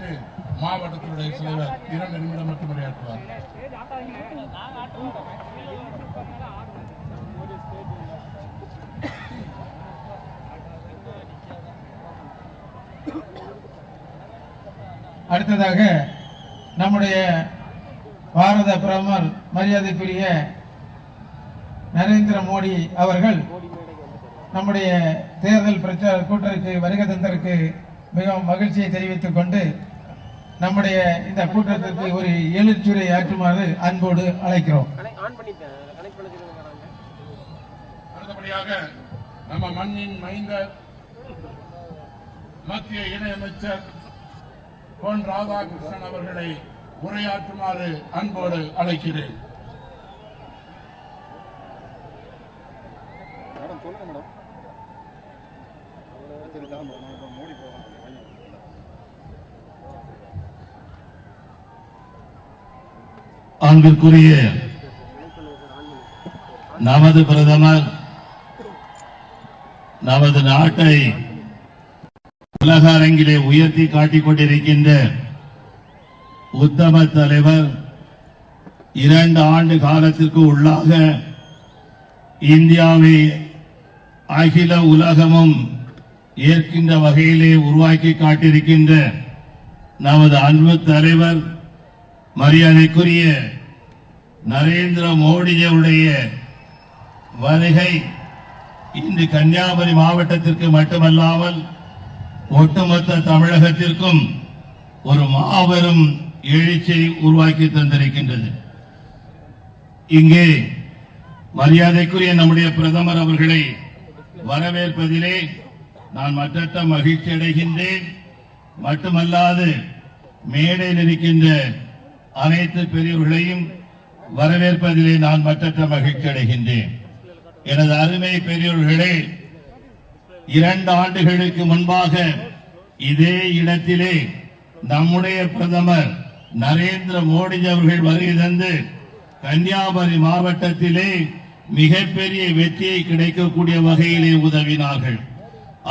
முன்னிட்டு மாவட்டத்தினுடைய தலைவர் 2 நிமிடம் மட்டும் உரையாற்றுவார். அடுத்ததாக நம்முடைய பாரத பிரதமர் மரியாதைக்குரிய நரேந்திர மோடி அவர்கள் நம்முடைய தேர்தல் பிரச்சார கூட்டத்திற்கு வருகை தந்ததற்கு மிகவும் மகிழ்ச்சியை தெரிவித்துக் கொண்டு நம்முடைய இந்த கூட்டத்திற்கு ஒரு எழுச்சுரை ஆற்றுமாறு அன்போடு அழைக்கிறோம். அடுத்தபடியாக நம்ம மண்ணின் மைந்தர் மத்திய இணையமைச்சர் பொன் ராதாகிருஷ்ணன் அவர்களை உரையாற்றுமாறு அன்போடு அழைக்கிறேன். அன்பிற்குரிய நமது பிரதமர் நமது நாட்டை உலக அரங்கிலே உயர்த்தி காட்டிக் கொண்டிருக்கின்ற உத்தம தலைவர் 2 ஆண்டு காலத்திற்கு உள்ளாக இந்தியாவை அகில உலகமும் ஏற்கின்ற வகையிலே உருவாக்கி காட்டியிருக்கின்ற நமது அன்பு தலைவர் மரியாதைக்குரிய நரேந்திர மோடிஜியுடைய வருகை இன்று கன்னியாகுமரி மாவட்டத்திற்கு மட்டுமல்லாமல் ஒட்டுமொத்த தமிழகத்திற்கும் ஒரு மாபெரும் எழுச்சியை உருவாக்கி தந்திருக்கின்றது. இங்கே மரியாதைக்குரிய நம்முடைய பிரதமர் அவர்களை வரவேற்பதிலே நான் மற்றற்ற மகிழ்ச்சி அடைகின்றேன். மட்டுமல்லாது மேடையில் இருக்கின்ற அனைத்து பெரியவர்களையும் வரவேற்பதிலே நான் மற்றற்ற மகிழ்ச்சி அடைகின்றேன். எனது அருமை பெரியவர்களே, 2 ஆண்டுகளுக்கு முன்பாக இதே இடத்திலே நம்முடைய பிரதமர் நரேந்திர மோடி அவர்கள் வருகை தந்து கன்னியாகுமரி மாவட்டத்திலே மிகப்பெரிய வெற்றியை கிடைக்கக்கூடிய வகையிலே உதவினார்கள்.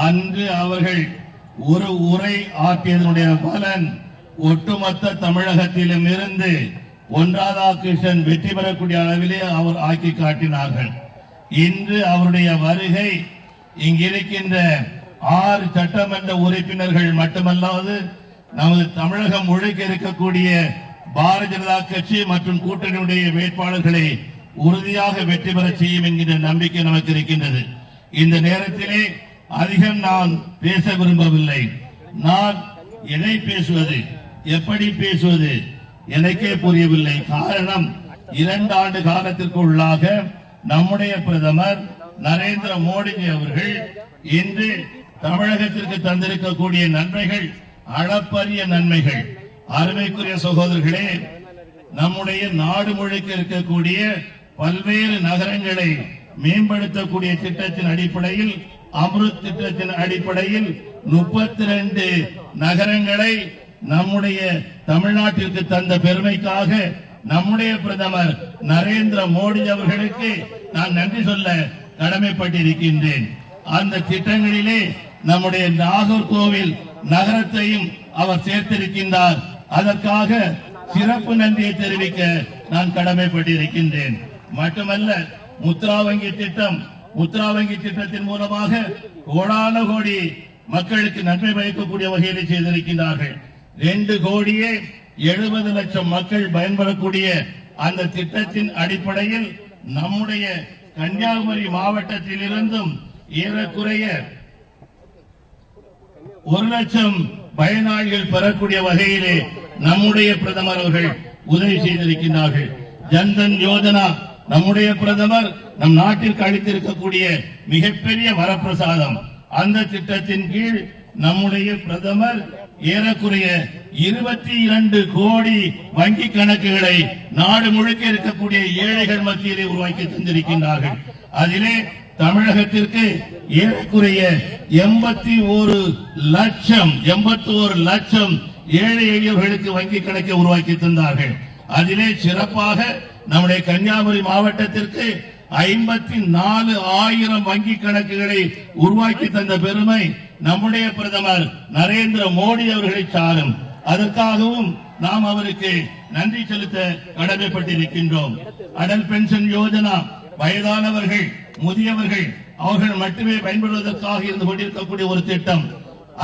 அன்று அவர்கள் ஒரு உரை ஆற்றியதனுடைய பலன் ஒட்டுமொத்த தமிழகத்திலும் இருந்து பொன் ராதாகிருஷ்ணன் வெற்றி பெறக்கூடிய அளவிலே அவர் ஆக்கி காட்டினார்கள். இன்று அவருடைய வருகை இங்கிருக்கின்ற 6 சட்டமன்ற உறுப்பினர்கள் மட்டுமல்லாது நமது தமிழகம் முழுக்க இருக்கக்கூடிய பாரதிய ஜனதா கட்சி மற்றும் கூட்டணியுடைய வேட்பாளர்களை உறுதியாக வெற்றி பெற செய்யும் என்கின்ற நம்பிக்கை நமக்கு இருக்கின்றது. இந்த நேரத்திலே அதிகம் நான் பேச விரும்பவில்லை. நான் எதை பேசுவது, எப்படி பேசுவது எனக்கே புரியவில்லை. காரணம், 2 ஆண்டு காலத்திற்கு உள்ளாக நம்முடைய பிரதமர் நரேந்திர மோடிஜி அவர்கள் இன்று தமிழகத்திற்கு தந்திருக்கக்கூடிய நன்மைகள் அளப்பரிய நன்மைகள். அருமைக்குரிய சகோதரர்களே, நம்முடைய நாடு முழுக்க இருக்கக்கூடிய பல்வேறு நகரங்களை மேம்படுத்தக்கூடிய திட்டத்தின் அடிப்படையில், அம்ருத் திட்டத்தின் அடிப்படையில் 32 நகரங்களை நம்முடைய தமிழ்நாட்டிற்கு தந்த பெருமைக்காக நம்முடைய பிரதமர் நரேந்திர மோடி அவர்களுக்கு நான் நன்றி சொல்ல கடமைப்பட்டிருக்கின்றேன். அந்த திட்டங்களிலே நம்முடைய நாகர்கோவில் நகரத்தையும் அவர் சேர்த்திருக்கின்றார். அதற்காக சிறப்பு நன்றியை தெரிவிக்க நான் கடமைப்பட்டிருக்கின்றேன். மட்டுமல்ல, முத்ரா வங்கி திட்டத்தின் மூலமாக கோடான கோடி மக்களுக்கு நன்மை பயக்கக்கூடிய வகையில் செய்திருக்கின்றார்கள். 2,70,00,000 மக்கள் பயன்பெறக்கூடிய அந்த திட்டத்தின் அடிப்படையில் நம்முடைய கன்னியாகுமரி மாவட்டத்தில் இருந்தும் ஏறக்குறைய 1,00,000 பயனாளிகள் பெறக்கூடிய வகையிலே நம்முடைய பிரதமர் அவர்கள் உதவி செய்திருக்கின்றார்கள். ஜன்தன் யோஜனா நம்முடைய பிரதமர் நம் நாட்டிற்கு அளித்திருக்கக்கூடிய மிகப்பெரிய வரப்பிரசாதம். அந்த திட்டத்தின் கீழ் நம்முடைய பிரதமர் ஏறக்குறைய 22 கோடி வங்கி கணக்குகளை நாடு முழுக்க இருக்கக்கூடிய ஏழைகள் மத்தியிலே உருவாக்கி தந்திருக்கின்றார்கள். அதிலே தமிழகத்திற்கு ஏறக்குறைய 81 லட்சம் ஏழை எளியவர்களுக்கு வங்கி கணக்கை உருவாக்கி தந்தார்கள். அதிலே சிறப்பாக நம்முடைய கன்னியாகுமரி மாவட்டத்திற்கு 54,000 வங்கி கணக்குகளை உருவாக்கி தந்த பெருமை நம்முடைய பிரதமர் நரேந்திர மோடி அவர்களை சாரும். அதற்காகவும் நாம் அவருக்கு நன்றி செலுத்த கடமைப்பட்டிருக்கின்றோம். அடல் பென்ஷன் யோஜனா வயதானவர்கள், முதியவர்கள் அவர்கள் மட்டுமே பயன்படுவதற்காக இருந்து கொண்டிருக்கக்கூடிய ஒரு திட்டம்.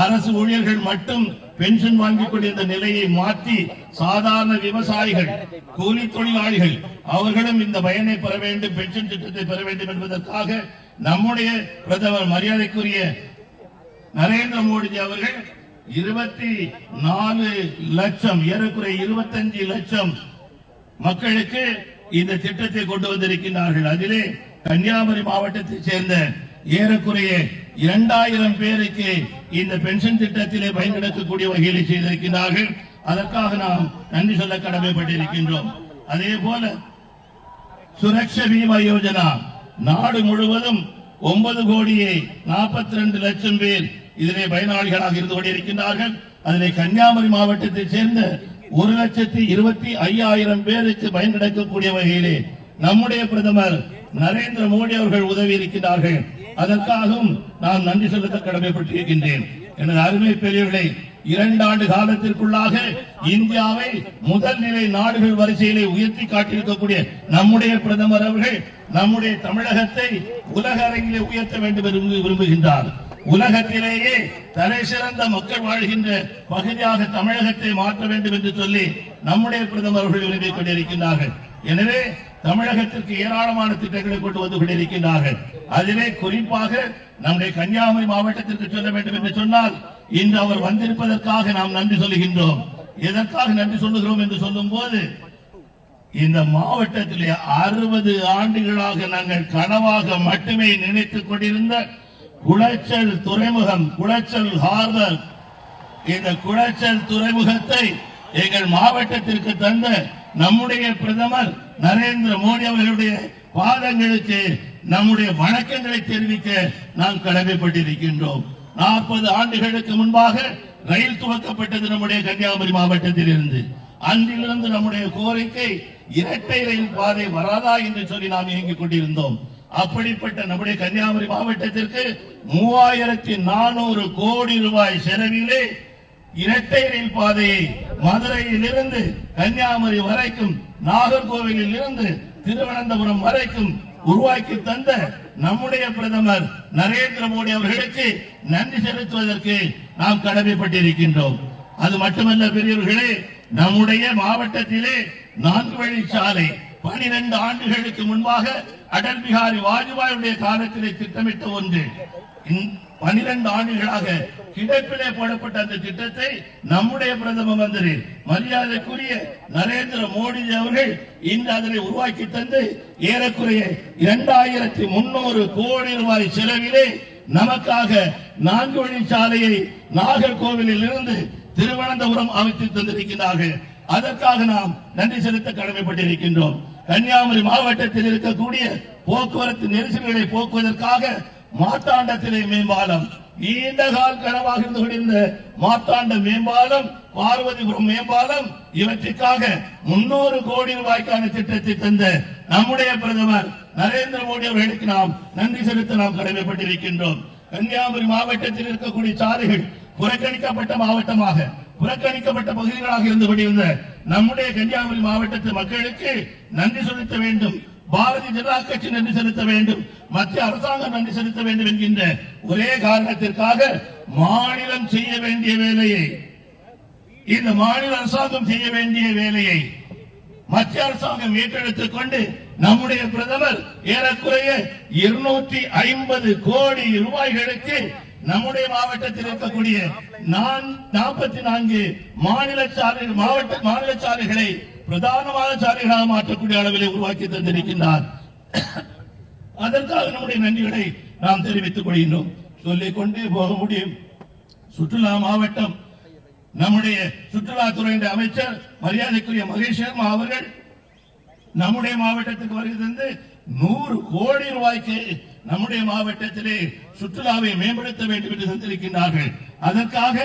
அரசு ஊழியர்கள் மட்டும் பென்ஷன் வாங்கிக் கொண்டிருந்த நிலையை மாற்றி சாதாரண விவசாயிகள், கூலி தொழிலாளிகள் அவர்களும் இந்த பயனை பெற வேண்டும், பென்ஷன் திட்டத்தை பெற வேண்டும் என்பதற்காக நம்முடைய பிரதமர் மரியாதைக்குரிய நரேந்திர மோடிஜி அவர்கள் 24 லட்சம், ஏறக்குறைய 25 லட்சம் மக்களுக்கு இந்த திட்டத்தை கொண்டு வந்திருக்கிறார்கள். அதிலே கன்னியாகுமரி மாவட்டத்தைச் சேர்ந்த ஏறக்குறைய 2000 பேருக்கு இந்த பென்ஷன் திட்டத்திலே பயன்படுத்தக்கூடிய வகையில் செய்திருக்கிறார்கள். அதற்காக நாம் நன்றி சொல்ல கடமைப்பட்டிருக்கின்றோம். அதே போல சுரக்ஷா பீமா யோஜனா நாடு முழுவதும் 9,42 லட்சம் பேர் இதிலே பயனாளிகளாக இருந்து கொண்டிருக்கின்றார்கள். அதிலே கன்னியாகுமரி மாவட்டத்தைச் சேர்ந்த 1,25,000 பேருக்கு பயன் கிடைக்கக்கூடிய வகையிலே நம்முடைய பிரதமர் நரேந்திர மோடி அவர்கள் உதவி இருக்கிறார்கள். அதற்காகவும் நான் நன்றி செலுத்த கடமைப்பட்டிருக்கின்றேன். எனது அருமை பெரியவர்களை 2 ஆண்டு காலத்திற்குள்ளாக இந்தியாவை முதல் நிலை நாடுகள் வரிசையிலே உயர்த்தி காட்டியிருக்கக்கூடிய நம்முடைய பிரதமர் அவர்கள் நம்முடைய தமிழகத்தை உலக அரங்கிலே உயர்த்த வேண்டும் என்று விரும்புகின்றார். உலகத்திலேயே தலை சிறந்த மக்கள் வாழ்கின்ற பகுதியாக தமிழகத்தை மாற்ற வேண்டும் என்று சொல்லி நம்முடைய பிரதமர் அவர்கள் விரும்பிக் கொண்டிருக்கின்றார்கள். எனவே தமிழகத்திற்கு ஏராளமான திட்டங்களை கொண்டு வந்து கொண்டிருக்கின்றார்கள். அதிலே குறிப்பாக நம்முடைய கன்னியாகுமரி மாவட்டத்திற்கு சொல்ல வேண்டும் என்று சொன்னால், இன்று அவர் வந்திருப்பதற்காக நாம் நன்றி சொல்லுகின்றோம். எதற்காக நன்றி சொல்லுகிறோம் என்று சொல்லும் போது, இந்த மாவட்டத்திலே 60 ஆண்டுகளாக நாங்கள் கனவாக மட்டுமே நினைத்துக் கொண்டிருந்த குளச்சல் துறைமுகம், குளச்சல் ஹார்பர், இந்த குளச்சல் துறைமுகத்தை எங்கள் மாவட்டத்திற்கு தந்த நம்முடைய பிரதமர் நரேந்திர மோடி அவர்களுடைய பாதங்களுக்கு நம்முடைய வணக்கங்களை தெரிவிக்க நாம் கடமைப்பட்டிருக்கின்றோம். 40 ஆண்டுகளுக்கு முன்பாக ரயில் துவக்கப்பட்டது நம்முடைய கன்னியாகுமரி மாவட்டத்தில் இருந்து. அன்றிலிருந்து நம்முடைய கோரிக்கை இரட்டை ரயில் பாதை வராதா என்று சொல்லி நாம் இயங்கிக் கொண்டிருந்தோம். அப்படிப்பட்ட நம்முடைய கன்னியாகுமரி மாவட்டத்திற்கு 3400 கோடி ரூபாய் செலவிலே இரட்டை ரயில் பாதையை மதுரையில் இருந்து கன்னியாகுமரி வரைக்கும், நாகர்கோவிலில் இருந்து திருவனந்தபுரம் வரைக்கும் உருவாக்கி தந்த நம்முடைய பிரதமர் நரேந்திர மோடி அவர்களுக்கு நன்றி செலுத்துவதற்கு நாம் கடமைப்பட்டிருக்கின்றோம். அது மட்டுமல்ல பெரியவர்களே, நம்முடைய மாவட்டத்திலே 4 வழிச்சாலை 12 ஆண்டுகளுக்கு முன்பாக அடல் பிஹாரி வாஜ்பாயுடைய காலத்திலே திட்டமிட்ட ஒன்று. 12 ஆண்டுகளாக கிடப்பிலே போடப்பட்ட அந்த திட்டத்தை நம்முடைய பிரதம மந்திரி மரியாதைக்குரிய நரேந்திர மோடி அவர்கள் இன்று அதனை உருவாக்கி தந்து ஏறக்குறைய 2300 கோடி ரூபாய் செலவிலே நமக்காக 4 வழிச்சாலையை நாகர்கோவிலில் இருந்து திருவனந்தபுரம் அமைத்து தந்திருக்கிறார்கள். அதற்காக நாம் நன்றி செலுத்த கடமைப்பட்டிருக்கின்றோம். கன்னியாகுமரி மாவட்டத்தில் இருக்கக்கூடிய போக்குவரத்து நெரிசல்களை போக்குவதற்காக மார்த்தாண்டத்திலே மேம்பாலம், நீண்ட கால கனவாக இருந்து கொண்டிருந்த மார்த்தாண்ட மேம்பாலம், பார்வதிபுரம் மேம்பாலம், இவற்றுக்காக 300 கோடி ரூபாய்க்கான திட்டத்தை தந்த நம்முடைய பிரதமர் நரேந்திர மோடி அவர்களுக்கு நாம் நன்றி செலுத்த நாம் கடமைப்பட்டிருக்கின்றோம். கன்னியாகுமரி மாவட்டத்தில் இருக்கக்கூடிய சாலைகள் புறக்கணிக்கப்பட்ட மாவட்டமாக, புறக்கணிக்கப்பட்ட பகுதிகளாக இருந்து கொண்டிருந்த நம்முடைய கன்னியாகுமரி மாவட்டத்து மக்களுக்கு நன்றி செலுத்த வேண்டும், பாரதிய ஜனதா கட்சி நன்றி செலுத்த வேண்டும், மத்திய அரசாங்கம் நன்றி செலுத்த வேண்டும் என்கின்ற ஒரே காரணத்திற்காக மாநிலம் செய்ய வேண்டிய வேலையை, இந்த மாநில அரசாங்கம் செய்ய வேண்டிய வேலையை மத்திய அரசாங்கம் ஏற்றெடுத்துக் கொண்டு நம்முடைய பிரதமர் ஏறக்குறைய 250 கோடி ரூபாய்களுக்கு நம்முடைய மாவட்டத்தில் இருக்கக்கூடிய 44 மாநில சாலைகளை பிரதானமான சாலைகளாக மாற்றக்கூடிய அளவிலே உருவாக்கி தந்திருக்கின்றார். அதற்காக நம்முடைய நன்றிகளை நாம் தெரிவித்துக் கொள்கின்றோம். சொல்லிக் கொண்டே போக முடியும். சுற்றுலா மாவட்டம், நம்முடைய சுற்றுலாத்துறையின் அமைச்சர் மரியாதைக்குரிய மகேஷ் சர்மா அவர்கள் நம்முடைய மாவட்டத்துக்கு வருகை தந்து 100 கோடி ரூபாய்க்கு நம்முடைய மாவட்டத்திலே சுற்றுலாவை மேம்படுத்த வேண்டும் என்று தந்திருக்கின்றார்கள். அதற்காக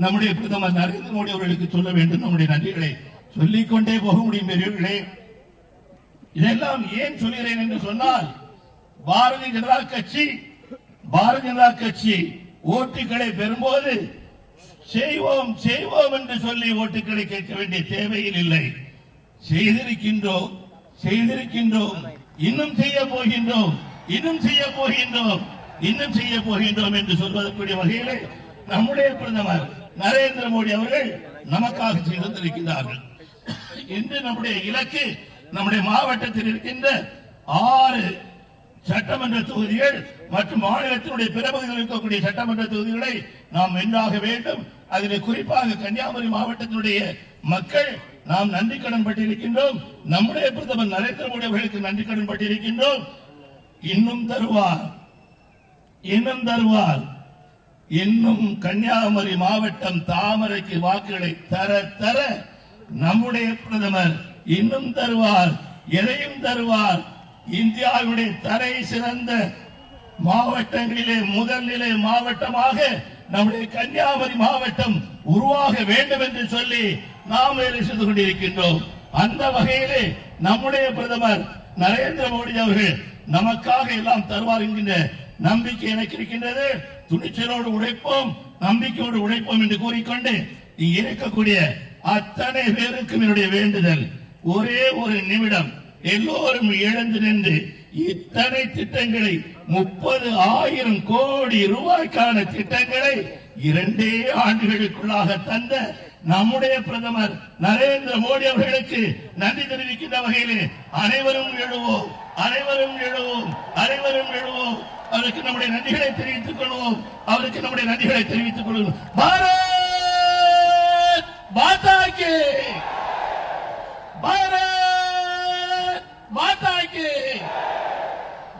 நம்முடைய பிரதமர் நரேந்திர மோடி அவர்களுக்கு சொல்ல வேண்டும் நம்முடைய நன்றிகளை. சொல்லிக் கொண்டே போக முடியும் பெரியவர்களே. இதெல்லாம் ஏன் சொல்கிறேன் என்று சொன்னால், பாரதிய ஜனதா கட்சி ஓட்டுகளை பெறும்போது செய்வோம் செய்வோம் என்று சொல்லி ஓட்டுக்களை கேட்க வேண்டிய தேவையில் இல்லை. செய்திருக்கின்றோம் செய்திருக்கின்றோம், இன்னும் செய்ய போகின்றோம், இன்னும் செய்ய போகின்றோம், இன்னும் செய்ய போகின்றோம் என்று சொல்வதற்குரிய வகையிலே நம்முடைய பிரதமர் நரேந்திர மோடி அவர்கள் நமக்காக செய்து தந்திருக்கிறார்கள். இன்று நம்முடைய இலக்கு நம்முடைய மாவட்டத்தில் இருக்கின்ற 6 சட்டமன்ற தொகுதிகள் மற்றும் மாநிலத்தினுடைய பிற பகுதிகளில் இருக்கக்கூடிய சட்டமன்ற தொகுதிகளை நாம் வென்றாக வேண்டும். அதில் குறிப்பாக கன்னியாகுமரி மாவட்டத்தினுடைய மக்கள் நாம் நன்றி கடன் பட்டிருக்கின்றோம். நம்முடைய பிரதமர் நரேந்திர மோடி அவர்களுக்கு நன்றி கடன் பட்டிருக்கின்றோம். இன்னும் தருவார், இன்னும் தருவார். இன்னும் கன்னியாகுமரி மாவட்டம் தாமரைக்கு வாக்குகளை தர தர நம்முடைய பிரதமர் இன்னும் தருவார், எதையும் தருவார். இந்தியாவுடைய தலை சிறந்த மாவட்டங்களிலே முதல் நிலை மாவட்டமாக நம்முடைய கன்னியாகுமரி மாவட்டம் உருவாக வேண்டும் என்று சொல்லி நாம் வேலை செய்து கொண்டிருக்கின்றோம். அந்த வகையிலே நம்முடைய பிரதமர் நரேந்திர மோடி அவர்கள் நமக்காக எல்லாம் தருவார் என்கின்ற நம்பிக்கை எனக்கு இருக்கின்றது. துணிச்சலோடு உழைப்போம், நம்பிக்கையோடு உழைப்போம் என்று கூறிக்கொண்டு இங்கே இருக்கக்கூடிய அத்தனை பேருக்கும் என்னுடைய வேண்டுதல், ஒரே ஒரு நிமிடம் எல்லோரும் எழுந்து நின்று இத்தனை திட்டங்களை 30,000 கோடி ரூபாய்க்கான திட்டங்களை 2 ஆண்டுகளுக்குள்ளாக தந்த நம்முடைய பிரதமர் நரேந்திர மோடி அவர்களுக்கு நன்றி தெரிவிக்கின்ற வகையிலே அனைவரும் எழுவோம், அனைவரும் எழுவோம், அனைவரும் எழுவோம். அவருக்கு நம்முடைய நன்றிகளை தெரிவித்துக் கொள்வோம், அவருக்கு நம்முடைய நன்றிகளை தெரிவித்துக் கொள்வோம். பாரத் மாதா கி, பாரத் மாதா கி,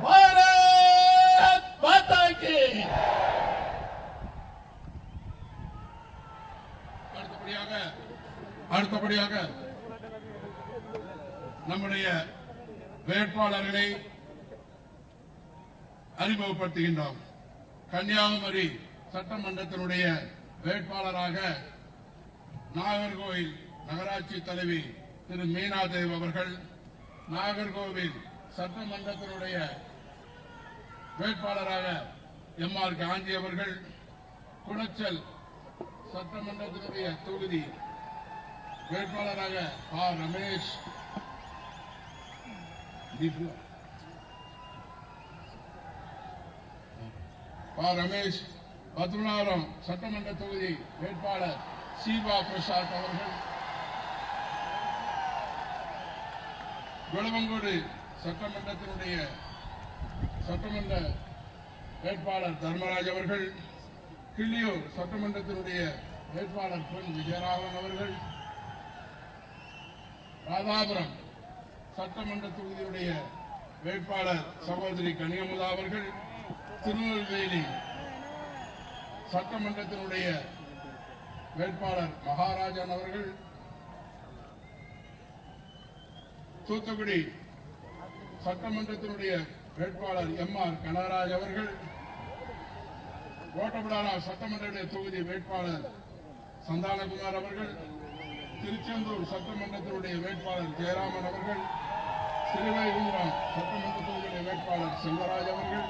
பாரத் மாதா கி. அடுத்தபடியாக நம்முடைய வேட்பாளர்களை அறிமுகப்படுத்துகின்றோம். கன்னியாகுமரி சட்டமன்றத்தினுடைய வேட்பாளராக நாகர்கோவில் நகராட்சி தலைவி திரு மீனா தேவ் அவர்கள், நாகர்கோவில் சட்டமன்றத்தினுடைய வேட்பாளராக எம்.ஆர். காந்தி அவர்கள், குளச்சல் சட்டமன்றத்தினுடைய தொகுதி வேட்பாளராக ரமேஷ், ரமேஷ், பத்மநாபம் சட்டமன்ற தொகுதி வேட்பாளர் சீபா பிரசாத் அவர்கள், விளவங்கோடு சட்டமன்றத்தினுடைய சட்டமன்ற வேட்பாளர் தர்மராஜ் அவர்கள், கிள்ளியூர் சட்டமன்றத்தினுடைய வேட்பாளர் பொன் விஜயராகவன் அவர்கள், ராதாபுரம் சட்டமன்ற தொகுதியுடைய வேட்பாளர் சகோதரி கனியமுதா அவர்கள், திருநெல்வேலி சட்டமன்றத்தினுடைய வேட்பாளர் மகாராஜன் அவர்கள், தூத்துக்குடி சட்டமன்றத்தினுடைய வேட்பாளர் எம்.ஆர். கனகராஜ் அவர்கள், ஓட்டப்படானா சட்டமன்ற தொகுதி வேட்பாளர் சந்தானகுமார் அவர்கள், திருச்செந்தூர் சட்டமன்றத்தினுடைய வேட்பாளர் ஜெயராமன் அவர்கள், சிறுவைகுன்றம் சட்டமன்ற தொகுதியுடைய வேட்பாளர் செல்வராஜ் அவர்கள்,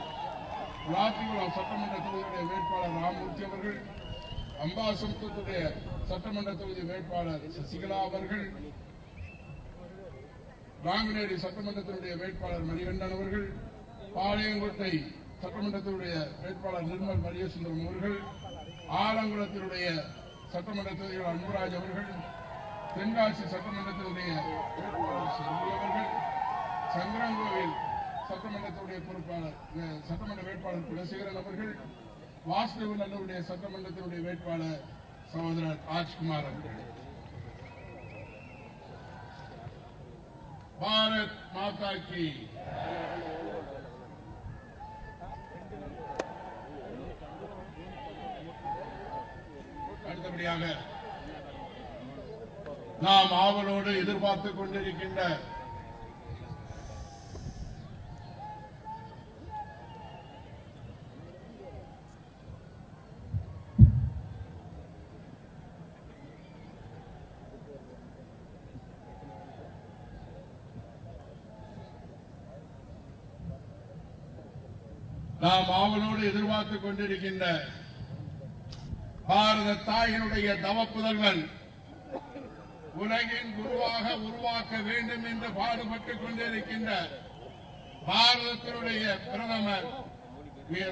விளாத்திகுளம் சட்டமன்ற தொகுதியுடைய வேட்பாளர் ராமூர்த்தி அவர்கள், அம்பாசமுத்திரத்துடைய சட்டமன்ற தொகுதி வேட்பாளர் சசிகலா அவர்கள், நாங்குநேரி சட்டமன்றத்தினுடைய வேட்பாளர் மணிகண்டன் அவர்கள், பாளையங்கோட்டை சட்டமன்றத்தினுடைய வேட்பாளர் நிர்மல் மரியசுந்தரம் அவர்கள், ஆலங்குளத்தினுடைய சட்டமன்ற தொகுதிகள் அன்புராஜ் அவர்கள், தென்காசி சட்டமன்றத்தினுடைய வேட்பாளர் செல்வி அவர்கள், சங்கரங்கோவில் சட்டமன்றத்துடைய பொறுப்பாளர் சட்டமன்ற வேட்பாளர் குலசேகரன் அவர்கள், வாசுதேவநல்லூருடைய சட்டமன்றத்தினுடைய வேட்பாளர் சகோதரர் ராஜ்குமார் அவர்கள். பாரத் மாதா கி. அடுத்தபடியாக நாம் ஆவலோடு எதிர்பார்த்துக் கொண்டிருக்கின்ற பாரத தாயினுடைய தவப்புதல்வன் உலகின் குருவாக உருவாக்க வேண்டும் என்று பாடுபட்டுக் கொண்டிருக்கின்ற பாரதத்தினுடைய பிரதமர்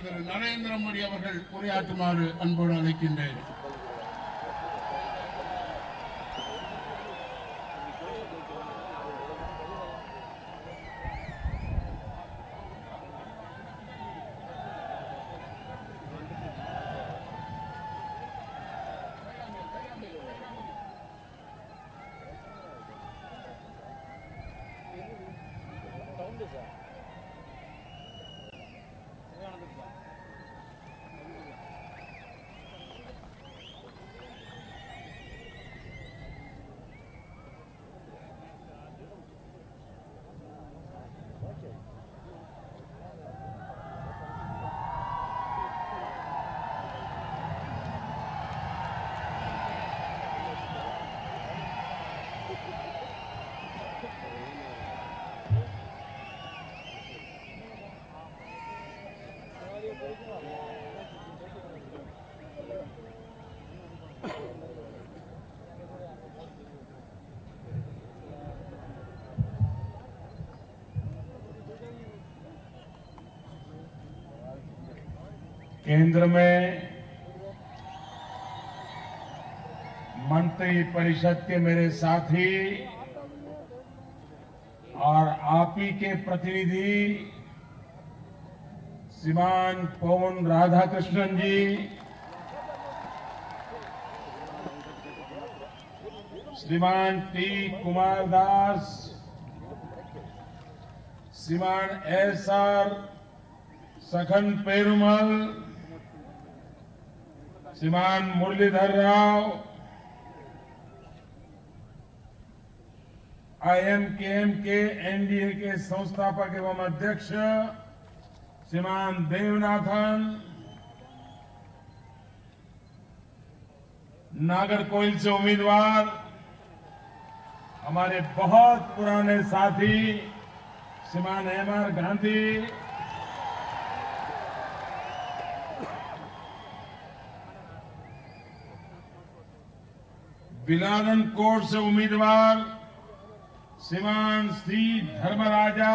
திரு நரேந்திர மோடி அவர்கள் உரையாற்றுமாறு அன்போடு அழைக்கின்றேன். केंद्र में मंत्री परिषद के मेरे साथी और आप ही के प्रतिनिधि श्रीमान पवन राधाकृष्णन जी, श्रीमान टी कुमार दास, श्रीमान एस.आर. सखन पेरुमल, श्रीमान मुरलीधर राव, IMKM के NDA के संस्थापक एवं अध्यक्ष श्रीमान देवनाथन, नागरकोइल से उम्मीदवार हमारे बहुत पुराने साथी श्रीमान M.R. गांधी, बिलावन कोट से उम्मीदवार श्रीमान श्री धर्मराजा,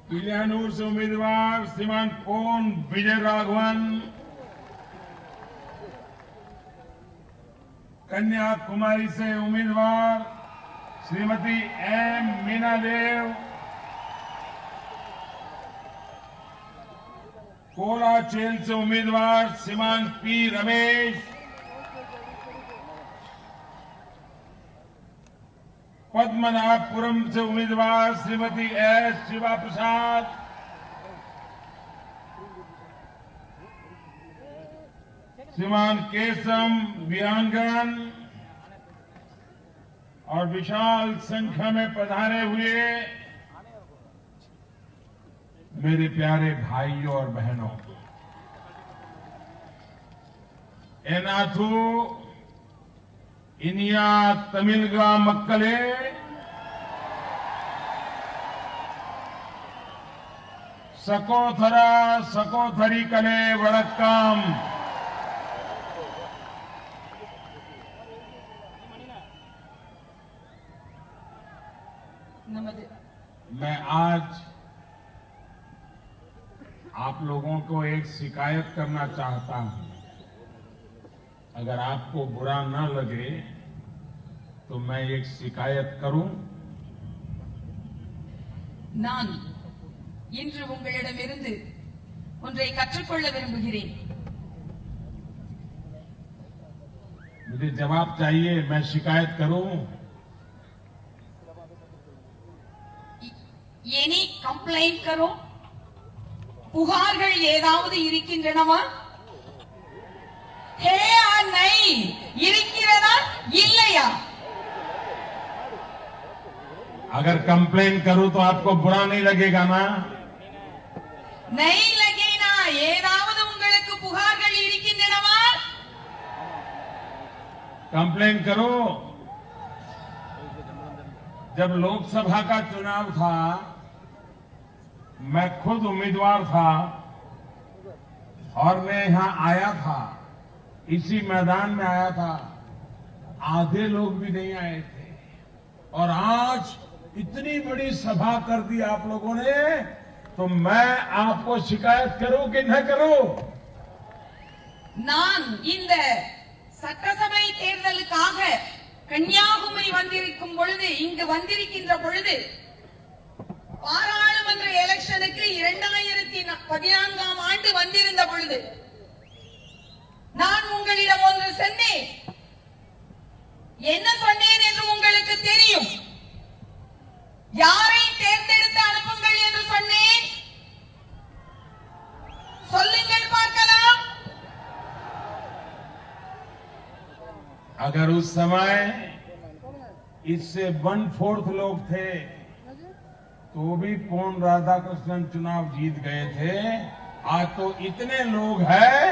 पिलियानूर से उम्मीदवार श्रीमान पोन विजय राघवन, कन्याकुमारी से उम्मीदवार श्रीमती M. मीना देव, कोलाचेल से उम्मीदवार श्रीमान P. रमेश, पद्मनाभपुरम से उम्मीदवार श्रीमती S. शिवा प्रसाद, श्रीमान केशम व्यांगन और विशाल संख्या में पधारे हुए मेरे प्यारे भाइयों और बहनों, एनाथु इनिया तमिलगा मक्कले, सकोथरा सकोथरी कले वड़क्कम। मैं आज आप लोगों को एक शिकायत करना चाहता हूं। अगर आपको बुरा न लगे तो मैं एक शिकायत करूं। நான் இன்று உங்களிடமிருந்து ஒன்றை கற்றுக்கொள்ள விரும்புகிறேன். मुझे जवाब चाहिए, मैं शिकायत करूं? ஏனி கம்ப்ளைண்ட் करो? புகார்கள் ஏதாவது இருக்கின்றனவா? ஹே நை, இருக்கிறதா இல்லையா? अगर कंप्लेन करूं तो आपको बुरा नहीं लगेगा ना? नहीं लगेना. ஏதாவது உங்களுக்கு புகார்கள் இருக்கின்றனவா? कंप्लेन करो। जब लोकसभा का चुनाव था, मैं खुद उम्मीदवार था और मैं यहां आया था, इसी मैदान में आया था, आधे लोग भी नहीं आए थे, और आज इतनी बड़ी सभा कर दी आप लोगों ने, तो मैं आपको शिकायत करूं कि न करूं? நான் இந்த சட்டசபை தேர்தலுக்காக கன்னியாகுமரி வந்திருக்கும் பொழுது, இங்கு வந்திருக்கின்ற பொழுது, பாராளுமன்ற எலெக்ஷனுக்கு 2014ஆம் ஆண்டு வந்திருந்த பொழுது நான் உங்களிடம் ஒன்று சொன்னேன். என்ன சொன்னேன் என்று உங்களுக்கு தெரியும். யாரை தேர்ந்தெடுத்து அனுப்புங்கள் என்று சொன்னேன்? சொல்லுங்கள் பார்க்கலாம். अगर उस समय इससे 1/4 लोग थे तो भी पोन राधाकृष्णन चुनाव जीत गए थे। आज तो इतने लोग हैं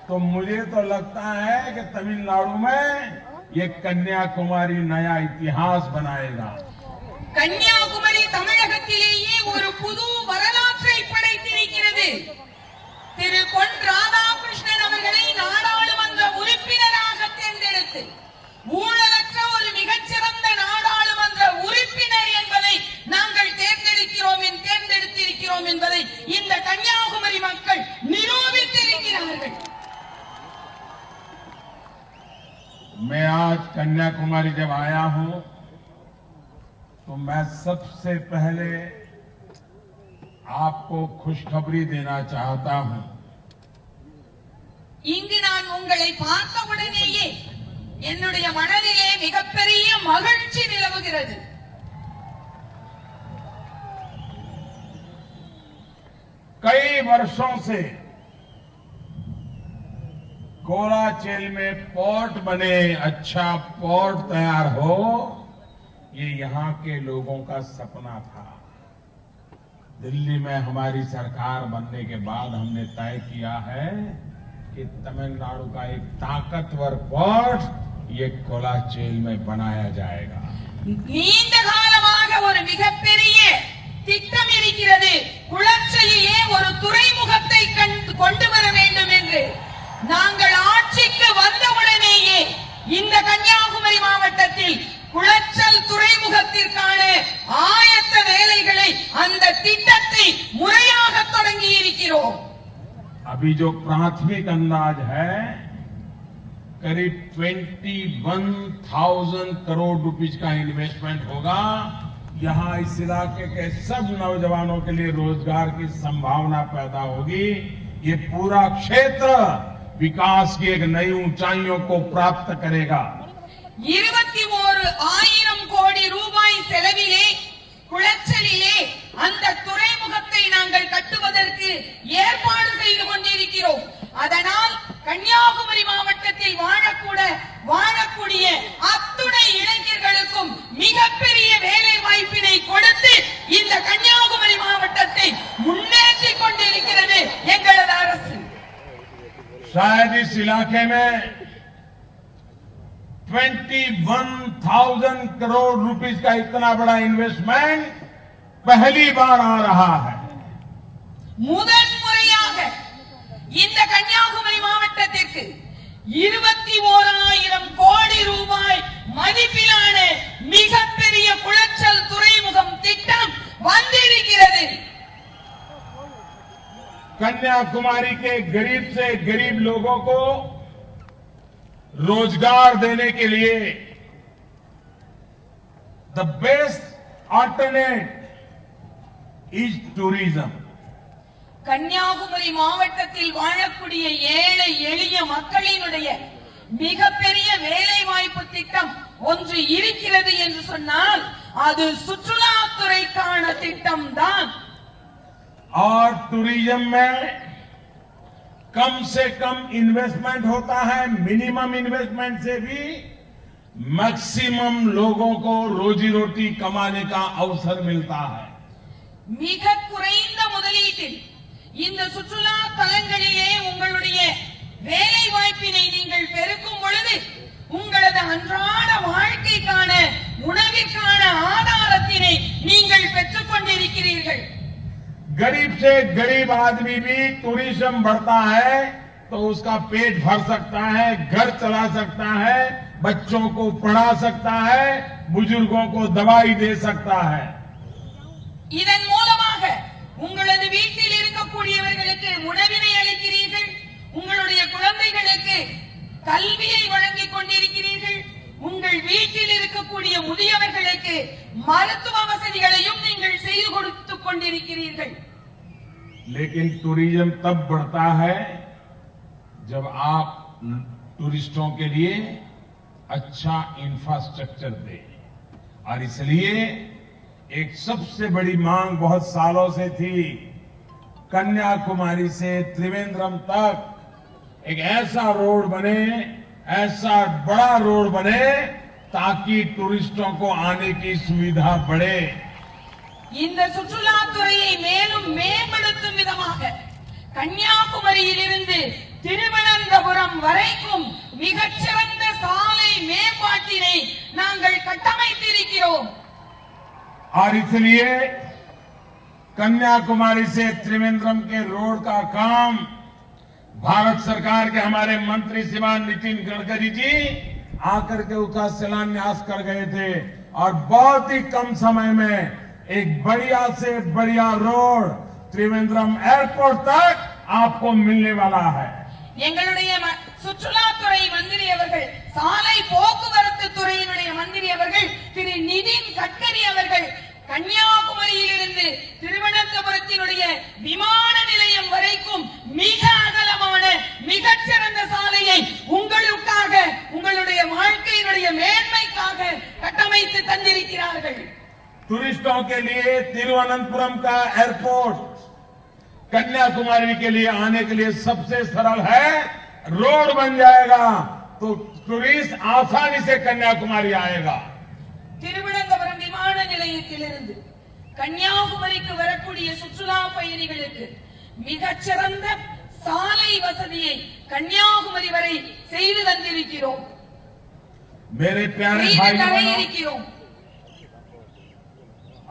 तो मुझे तो लगता है कि तमिलनाडु में ये कन्याकुमारी नया इतिहास बनाएगा। கன்னியாகுமரி தமிழகத்திலேயே ஒரு புது வரலாற்றை படைத்திருக்கிறது. திரு பொன் ராதாகிருஷ்ணன் அவர்களை நாடாளுமன்ற உறுப்பினராக தேர்ந்தெடுத்து ஊழலற்ற ஒரு மிகச்சிறந்த நாடாளுமன்ற உறுப்பினர் என்பதை நாங்கள் தேர்ந்தெடுத்திருக்கிறோம் என்பதை இந்த கன்னியாகுமரி மக்கள் நிரூபித்திருக்கிறார்கள். मैं आज कन्याकुमारी जब आया हूं तो मैं सबसे पहले आपको खुशखबरी देना चाहता हूं। இங்கு நான் உங்களை பார்த்தவுடனேயே என்னுடைய மனதிலே மிகப்பெரிய மகிழ்ச்சி நிலவுகிறது. कई वर्षों से कोलाचेल में पोर्ट बने, अच्छा पोर्ट तैयार हो, ये यहां के लोगों का सपना था। दिल्ली में हमारी सरकार बनने के बाद हमने तय किया है कि तमिलनाडु का एक ताकतवर पोर्ट ये कोलाचेल में बनाया जाएगा। நீண்ட காலமாக ஒரு மிகப்பெரிய திட்டம் இருக்கிறது. குளச்சலிலே ஒரு துறைமுகத்தை கொண்டு வர வேண்டும் என்று நாங்கள் ஆட்சிக்கு வந்தவுடனேயே இந்த கன்னியாகுமரி மாவட்டத்தில் குளச்சல் துறைமுகத்திற்கான ஆயத்த வேலைகளை, அந்த திட்டத்தை முறையாக தொடங்கி இருக்கிறோம். अभी जो प्राथमिक अंदाज है करीब 21,000 करोड़ रुपीस का इन्वेस्टमेंट होगा। यहां इस इलाके के सब नौजवानों के लिए रोजगार की संभावना पैदा होगी। ये पूरा क्षेत्र विकास की एक नई ऊंचाइयों को प्राप्त करेगा। 21,000 கோடி ரூபாய் செலவிலே குளச்சலிலே அந்த துறைமுகத்தை நாங்கள் கட்டுவதற்கு ஏற்பாடு செய்து கொண்டிருக்கிறோம். அதனால் கன்னியாகுமரி மாவட்டத்தில் வாழக்கூடிய அத்துணை இளைஞர்களுக்கும் மிகப்பெரிய வேலை வாய்ப்பினை கொடுத்து இந்த கன்னியாகுமரி மாவட்டத்தை முன்னேற்றிக் கொண்டிருக்கிறது எங்களது அரசு. शायद इस इलाके में 21,000 करोड़ रुपीस का इतना बड़ा इन्वेस्टमेंट पहली बार आ रहा है। முதன்முறையாக இந்த கன்னியாகுமரி மாவட்டத்திற்கு 21,000 கோடி ரூபாய் மதிப்பிலான மிகப்பெரிய குளச்சல் துறைமுகம் திட்டம் வந்திருக்கிறது. कन्याकुमारी के गरीब से गरीब लोगों को रोजगार देने के लिए the best alternate is tourism. Kanyakumari மாவட்டத்தில் வாழக்கூடிய ஏழை எளிய மக்களினுடைய மிகப்பெரிய வேலை வாய்ப்பு திட்டம் ஒன்று இருக்கிறது என்று சொன்னால் அது சுற்றுலாத்துறைக்கான திட்டம் தான். और टूरिज्म में कम से कम इन्वेस्टमेंट होता है, मिनिमम इन्वेस्टमेंट से भी मैक्सिमम लोगों को रोजी रोटी कमाने का अवसर मिलता है। மிக குறைந்த முதலீட்டில் இந்த சுற்றுலா தலங்களிலே உங்களுடைய வேலை வாய்ப்பினை நீங்கள் பெருக்கும் பொழுது உங்களது அன்றாட வாழ்க்கைக்கான உணவிற்கான ஆதாரத்தினை நீங்கள் பெற்றுக் கொண்டிருக்கிறீர்கள். गरीब से गरीब आदमी भी टूरिज्म बढ़ता है तो उसका पेट भर सकता है, घर चला सकता है, बच्चों को पढ़ा सकता है, बुजुर्गों को दवाई दे सकता है। இதன் மூலமாக உங்களது வீட்டில் இருக்கக்கூடியவர்களுக்கு உணவினை அளிக்கிறீர்கள், உங்களுடைய குழந்தைகளுக்கு கல்வியை வழங்கிக் கொண்டிருக்கிறீர்கள், உங்கள் வீட்டில் இருக்கக்கூடிய முதியவர்களுக்கு மருத்துவ வசதிகளையும் நீங்கள் செய்து கொடுத்துக் கொண்டிருக்கிறீர்கள். लेकिन टूरिज्म तब बढ़ता है जब आप टूरिस्टों के लिए अच्छा इंफ्रास्ट्रक्चर दें, और इसलिए एक सबसे बड़ी मांग बहुत सालों से थी, कन्याकुमारी से त्रिवेंद्रम तक एक ऐसा रोड बने, ऐसा बड़ा रोड बने ताकि टूरिस्टों को आने की सुविधा बढ़े। இந்த சுற்றுலாத்துறையை மேலும் மேம்படுத்தும் விதமாக கன்னியாகுமரியிலிருந்து திருவனந்தபுரம் வரைக்கும் மிகச்சிறந்த சாலை மேம்பாட்டினை நாங்கள் கட்டமைத்திருக்கிறோம். और इसलिए कन्याकुमारी से त्रिवेंद्रम के रोड का काम भारत सरकार के हमारे मंत्री श्रीमान नितिन गडकरी जी आकर के उसका शिलान्यास कर गए थे, और बहुत ही कम समय में एक बढ़िया से बढ़िया रोड त्रिवेंद्रम एयरपोर्ट तक आपको मिलने वाला है। எங்களுடைய சுற்றுலாத்துறை மந்திரி அவர்கள், சாலை போக்குவரத்து துறையினுடைய மந்திரி அவர்கள் திரு நிதின் கட்கரி அவர்கள் கன்னியாகுமரியிலிருந்து திருவனந்தபுரத்தினுடைய விமான நிலையம் வரைக்கும் மிக அகலமான மிகச்சிறந்த சாலையை உங்களுக்காக, உங்களுடைய வாழ்க்கையினுடைய மேன்மைக்காக கட்டமைத்து தந்திருக்கிறார்கள். टूरिस्टों के लिए तिरुवनंतपुरम का एयरपोर्ट कन्याकुमारी के लिए आने के लिए सबसे सरल है, रोड बन जाएगा तो टूरिस्ट आसानी से कन्याकुमारी आएगा। திருவனந்தபுரம் விமான நிலையத்திலிருந்து கன்னியாகுமரிக்கு வரக்கூடிய சுற்றுலா பயணிகளுக்கு மிகச்சிறந்த சாலை வசதியை கன்னியாகுமரி வரை செய்து தந்திருக்கிறோம். मेरे प्यारे भाइयों, இருக்கிறோம்.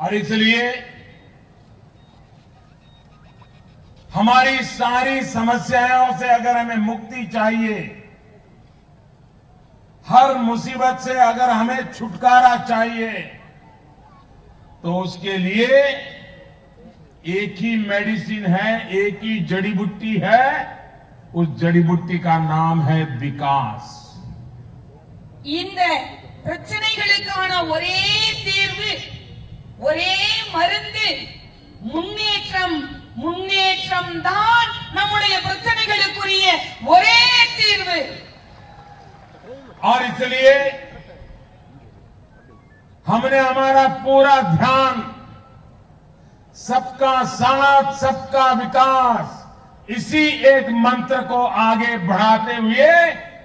और इसलिए हमारी सारी समस्याओं से अगर हमें मुक्ति चाहिए, हर मुसीबत से अगर हमें छुटकारा चाहिए, तो उसके लिए एक ही मेडिसिन है, एक ही जड़ी बूटी है, उस जड़ी बूटी का नाम है विकास। இந்த பிரச்சனைகளுக்கான ஒரே தீர்வு, ஒரே மருந்து முன்னேற்றம். முன்னேற்றம் தான் நம்முடைய பிரச்சனைகளுக்குரிய ஒரே தீர்வு. और इसलिए हमने हमारा पूरा ध्यान सबका साथ सबका विकास, इसी एक मंत्र को आगे बढ़ाते हुए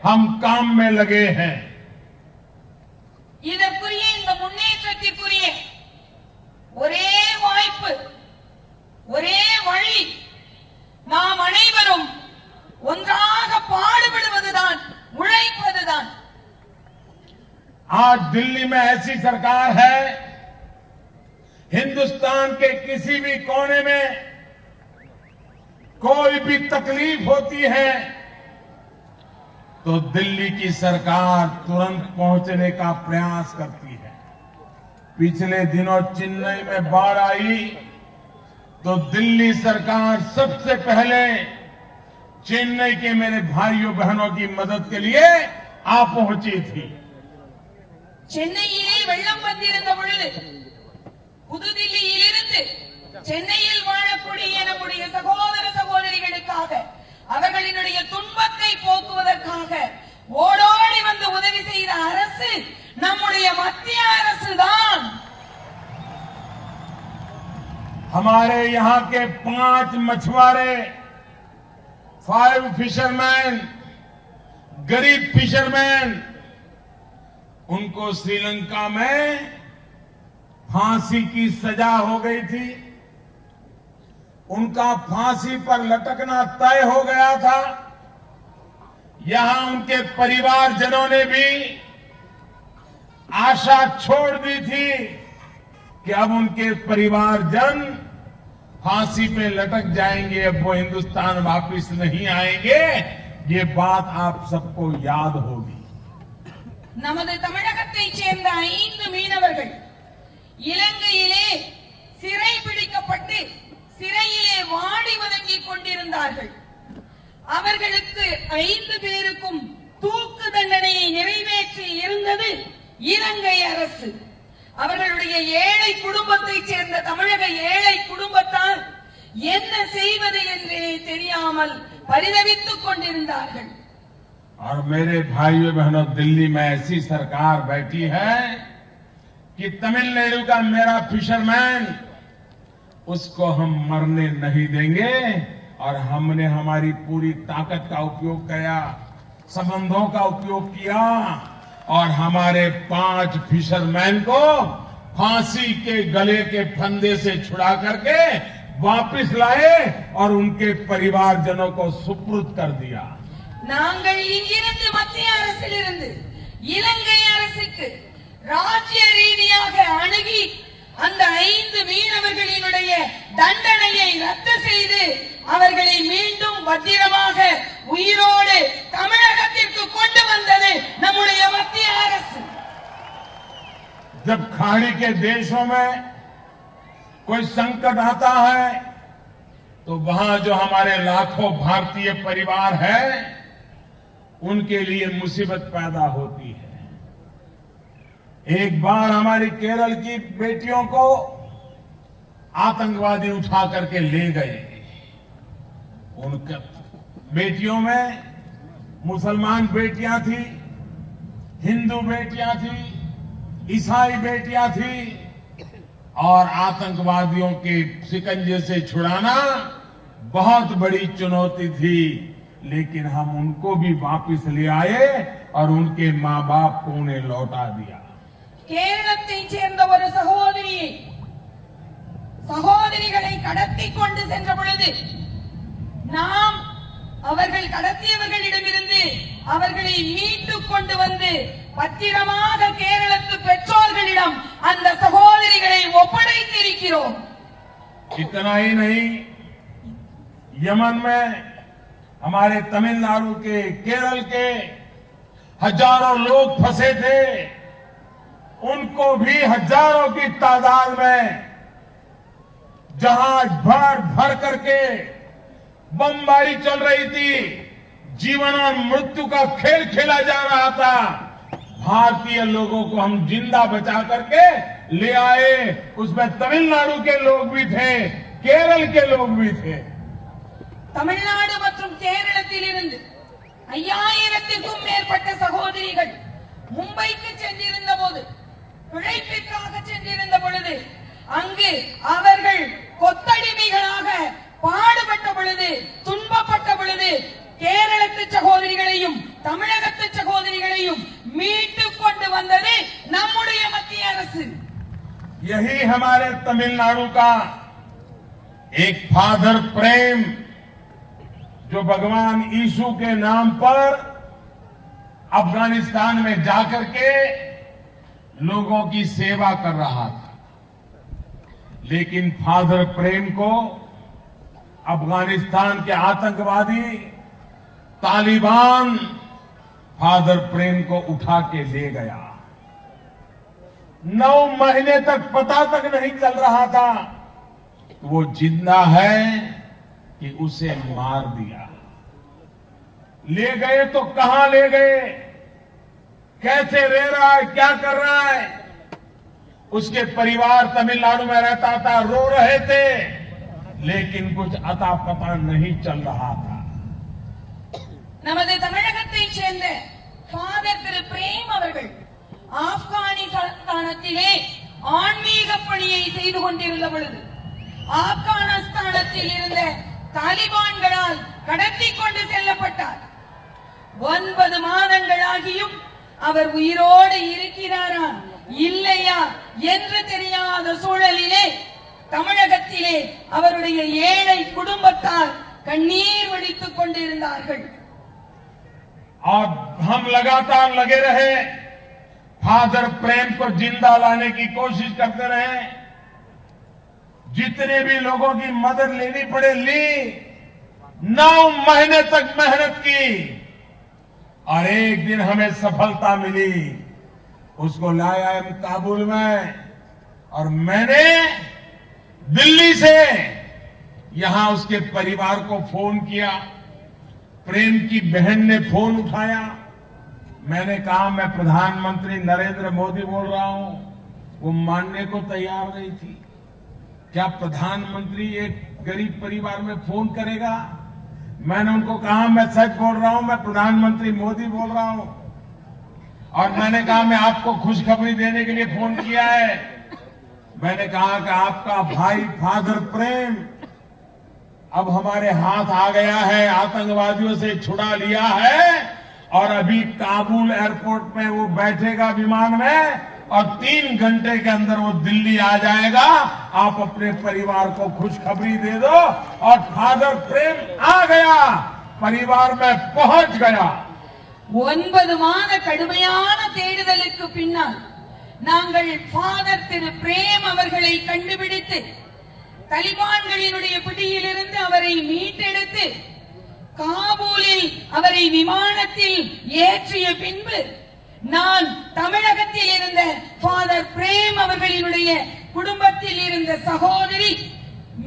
हम काम में लगे हैं। இதற்குரிய இந்த முன்னேற்றத்திற்குரிய ஒரே வாய்ப்பு, ஒரே வழி, நாம் அனைவரும் ஒன்றாக பாடுபடுவதுதான், உழைப்பதுதான். आज दिल्ली में ऐसी सरकार है, हिंदुस्तान के किसी भी कोने में कोई भी तकलीफ होती है तो दिल्ली की सरकार तुरंत पहुंचने का प्रयास करती है। पिछले दिनों चेन्नई में बाढ़ आई तो दिल्ली सरकार सबसे पहले चेन्नई के मेरे भाइयों बहनों की मदद के लिए आ पहुंची थी। சென்னையிலே வெள்ளம் வந்திருந்த பொழுது புதுதில்லியிலிருந்து சென்னையில் வாழக்கூடிய நம்முடைய சகோதர சகோதரிகளுக்காக, அவர்களினுடைய துன்பத்தை போக்குவதற்காக ஓடோடி வந்து உதவி செய்த அரசு நம்முடைய மத்திய அரசு தான். हमारे यहाँ के 5 मछुआरे, 5 फिशरमैन, गरीब फिशरमैन, उनको श्रीलंका में फांसी की सजा हो गई थी। उनका फांसी पर लटकना तय हो गया था। यहां उनके परिवारजनों ने भी आशा छोड़ दी थी कि अब उनके परिवारजन फांसी पे लटक जाएंगे, अब वो हिंदुस्तान वापिस नहीं आएंगे, ये बात आप सबको याद होगी। நமது தமிழகத்தைச் சேர்ந்த 5 மீனவர்கள் இலங்கையிலே சிறை பிடிக்கப்பட்டு சிறையிலே வாடி வதங்கிக் கொண்டிருந்தார்கள். அவர்களுக்கு 5 பேருக்கும் தூக்கு தண்டனையை நிறைவேற்றி இருந்தது இலங்கை அரசு. அவர்களுடைய ஏழை குடும்பத்தைச் சேர்ந்த தமிழக ஏழை குடும்பத்தார் என்ன செய்வது என்றே தெரியாமல் பரிதவித்துக் கொண்டிருந்தார்கள். और मेरे भाइयों बहनों, दिल्ली में ऐसी सरकार बैठी है कि तमिलनाडु का मेरा फिशरमैन, उसको हम मरने नहीं देंगे। और हमने हमारी पूरी ताकत का उपयोग किया, संबंधों का उपयोग किया और हमारे 5 फिशरमैन को फांसी के गले के फंदे से छुड़ा करके वापस लाए और उनके परिवारजनों को सुपुर्द कर दिया। நாங்கள் இங்கிருந்து மத்திய அரசிலிருந்து இலங்கை அரசுக்கு ராஜ்ய ரீதியாக அணுகி அந்த 5 மீனவர்களினுடைய தண்டனையை ரத்து செய்து அவர்களை மீண்டும் பத்திரமாக உயிரோடு தமிழகத்திற்கு கொண்டு வந்தது நம்முடைய மத்திய அரசு. जब खाड़ी के देशों में कोई संकट आता है तो वहां जो हमारे लाखों भारतीय परिवार है, उनके लिए मुसीबत पैदा होती है। एक बार हमारी केरल की बेटियों को आतंकवादी उठा करके ले गए। उनके बेटियों में मुसलमान बेटियां थी, हिंदू बेटियां थी, ईसाई बेटियां थी और आतंकवादियों के शिकंजे से छुड़ाना बहुत बड़ी चुनौती थी। लेकिन हम उनको भी वापस ले आए और उनके मां बाप को उन्हें लौटा दिया। கேரளத்தைச் சேர்ந்த ஒரு சகோதரிகளை கடத்தி கொண்டு சென்ற பொழுது நாம் அவர்கள் கடத்தியவர்களிடமிருந்து அவர்களை மீட்டுக் கொண்டு வந்து பத்திரமாக கேரளத்து பெற்றோர்களிடம் அந்த சகோதரிகளை ஒப்படைத்திருக்கிறோம். इतना ही नहीं, यमन में हमारे तमिलनाडु के, केरल के हजारों लोग फंसे थे। उनको भी हजारों की तादाद में जहाज भर भर करके बमबारी चल रही थी, जीवन और मृत्यु का खेल खेला जा रहा था। भारतीय लोगों को हम जिंदा बचा करके ले आए। उसमें तमिलनाडु के लोग भी थे, केरल के लोग भी थे। தமிழ்நாடு மற்றும் கேரளத்திலிருந்து 5000க்கும் மேற்பட்ட சகோதரிகள் மும்பைக்கு சென்றிருந்த போது, பிழைப்பிற்காக சென்றிருந்த பொழுது, அங்கு அவர்கள் கொத்தடிமைகளாக பாடுபட்ட பொழுது, துன்பப்பட்ட பொழுது, கேரளத்து சகோதரிகளையும் தமிழகத்து சகோதரிகளையும் மீட்டுக் கொண்டு வந்தது நம்முடைய மத்திய அரசு. यही हमारे तमिलनाडु का एक फादर प्रेम, जो भगवान यीशु के नाम पर अफगानिस्तान में जाकर के लोगों की सेवा कर रहा था। लेकिन फादर प्रेम को अफगानिस्तान के आतंकवादी तालिबान फादर प्रेम को उठा के ले गया। 9 महीने तक पता तक नहीं चल रहा था कि वो जिंदा है कि उसे मार दिया। ले गए तो कहां ले गए, कैसे रह रहा है, क्या कर रहा है? उसके परिवार तमिलनाडु में रहता था, रो रहे थे, लेकिन कुछ अता पता नहीं चल रहा था। நமது தமிழகத்தைச் சேர்ந்த ஃபாதர் திரு பிரேம் அவர்கள் ஆப்கானிஸ்தானத்திலே ஆன்மீக பணியை செய்து கொண்டிருந்த பொழுது, ஆப்கானிஸ்தானத்தில் இருந்த தாலிபான்களால் கடத்தி கொண்டு செல்லப்பட்டார். 9 மாதங்களாகியும் அவர் உயிரோடு இருக்கிறாரா இல்லையா என்று தெரியாத சூழலிலே தமிழகத்திலே அவருடைய ஏழை குடும்பத்தார் கண்ணீர் வடித்துக் கொண்டிருந்தார்கள். और हम लगातार लगे रहे, फादर प्रेम को जिंदा लाने की कोशिश करते रहे। जितने भी लोगों की मदद लेनी पड़े ली, 9 महीने तक मेहनत की और एक दिन हमें सफलता मिली। उसको लाया हम काबुल में और मैंने दिल्ली से यहां उसके परिवार को फोन किया। प्रेम की बहन ने फोन उठाया। मैंने कहा मैं प्रधानमंत्री नरेंद्र मोदी बोल रहा हूं। वो मानने को तैयार नहीं थी। क्या प्रधानमंत्री एक गरीब परिवार में फोन करेगा? मैंने उनको कहा मैं सच बोल रहा हूं, मैं प्रधानमंत्री मोदी बोल रहा हूं और मैंने कहा मैं आपको खुशखबरी देने के लिए फोन किया है। मैंने कहा कि आपका भाई फादर प्रेम अब हमारे हाथ आ गया है, आतंकवादियों से छुड़ा लिया है और अभी काबुल एयरपोर्ट में वो बैठेगा विमान में और 3 घंटे के अंदर वो दिल्ली आ जाएगा। आप अपने परिवार को खुशखबरी दे दो। और फादर प्रेम आ गया, परिवार में पहुंच गया। 9 மாத கடுமையான தேடுதலுக்கு பின்னால் நாங்கள் ஃபாதர் திரு பிரேம் அவர்களை கண்டுபிடித்து தலிபான்களினுடைய பிடியிலிருந்து அவரை மீட்டெடுத்து காபூலில் அவரை விமானத்தில் ஏற்றிய பின்பு நான் தமிழகத்தில் இருந்த ஃபாதர் பிரேம் அவர்களினுடைய குடும்பத்தில் இருந்த சகோதரி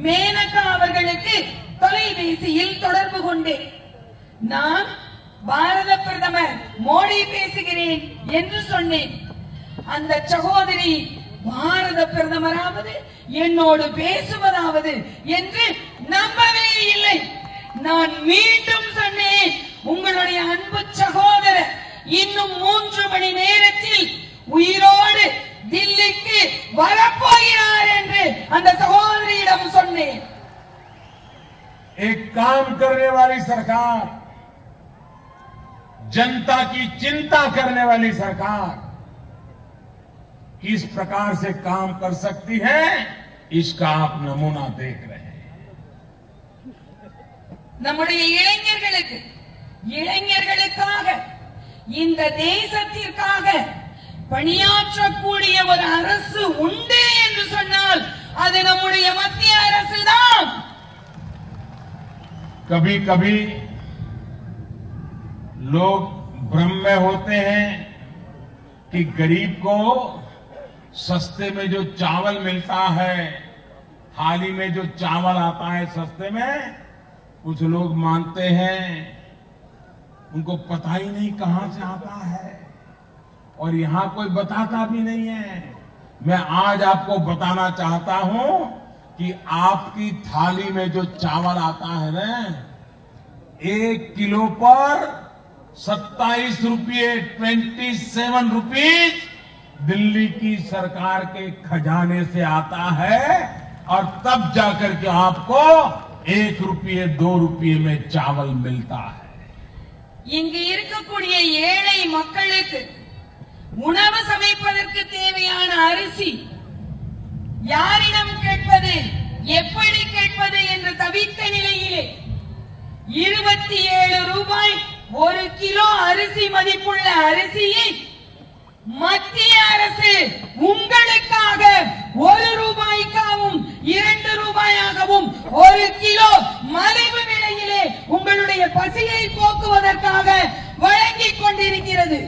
மேனகா அவர்களுக்கு தொலைபேசியில் தொடர்பு கொண்டேன். நான் பாரத பிரதமர் மோடி பேசுகிறேன் என்று சொன்னேன். அந்த சகோதரி பாரத பிரதமராவது என்னோடு பேசுவதாவது என்று நம்பவே இல்லை. நான் மீண்டும் சொன்னேன், உங்களுடைய அன்பு சகோதரர் இன்னும் 3 மணி நேரத்தில் உயிரோடு दिल्ली வரப்போகிறார் என்று அந்த சகோதரியிடம் சொன்னேன். एक काम करने वाली सरकार, जनता की चिंता करने वाली सरकार किस प्रकार से काम कर सकती है, इसका आप नमूना देख रहे हैं. நம்முடைய இளைஞர்களுக்காக இந்த தேசத்திற்காக பணியாற்றக்கூடிய ஒரு அரசு உண்டு என்று சொன்னால் அது நம்முடைய மத்திய அரசு தான். कभी कभी लोग भ्रम में होते हैं कि गरीब को सस्ते में जो चावल मिलता है, थाली में जो चावल आता है सस्ते में, कुछ लोग मानते हैं, उनको पता ही नहीं कहां से आता है और यहां कोई बताता भी नहीं है. मैं आज आपको बताना चाहता हूं कि आपकी थाली में जो चावल आता है ना, 1 किलो पर 27 रुपये 27 रुपीज दिल्ली की सरकार के खजाने से आता है और तब जाकर के आपको 1 रुपये 2 रुपये में चावल मिलता है. இங்கு இருக்கக்கூடிய ஏழை மக்களுக்கு உணவு சமைப்பதற்கு தேவையான அரிசி யாரிடம் கேட்பது, எப்படி கேட்பது என்று தவித்த நிலையிலே 27 ரூபாய் 1 கிலோ அரிசி மதிப்புள்ள அரிசியை மத்திய அரசு உங்களுக்காக 1 ரூபாய்க்காகவும் 2 ரூபாயாகவும் 1 கிலோ மலிவு விலையிலே உங்களுடைய பசியை போக்குவதற்காக வழங்கிக் கொண்டிருக்கிறது.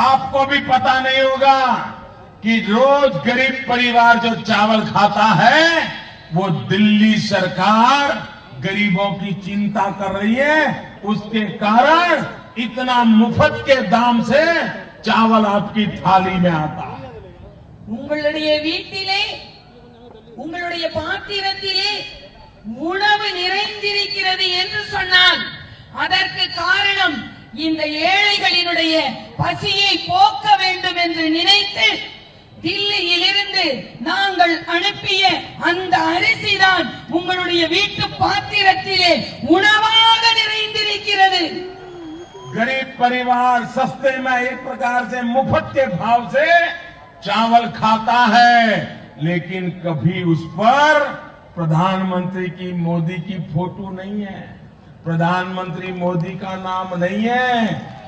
आपको भी पता नहीं होगा कि रोज गरीब परिवार जो चावल खाता है वो दिल्ली सरकार गरीबों की चिंता कर रही है. उसके कारण इतना मुफ्त के दाम से चावल आपकी थाली में आता है. உங்களுடைய வீட்டிலே உங்களுடைய பாத்திரத்திலே உணவு நிறைந்திருக்கிறது என்று சொன்னால் அதற்கு காரணம் இந்த ஏழைகளினுடைய பசியை போக்க வேண்டும் என்று நினைத்து தில்லியிலிருந்து நாங்கள் அனுப்பிய அந்த அரிசிதான் உங்களுடைய வீட்டு பாத்திரத்திலே உணவாக நிறைந்திருக்கிறது. गरीब परिवार सस्ते में एक प्रकार से मुफ्त के भाव से चावल खाता है, लेकिन कभी उस पर प्रधानमंत्री की मोदी की फोटो नहीं है, प्रधानमंत्री मोदी का नाम नहीं है.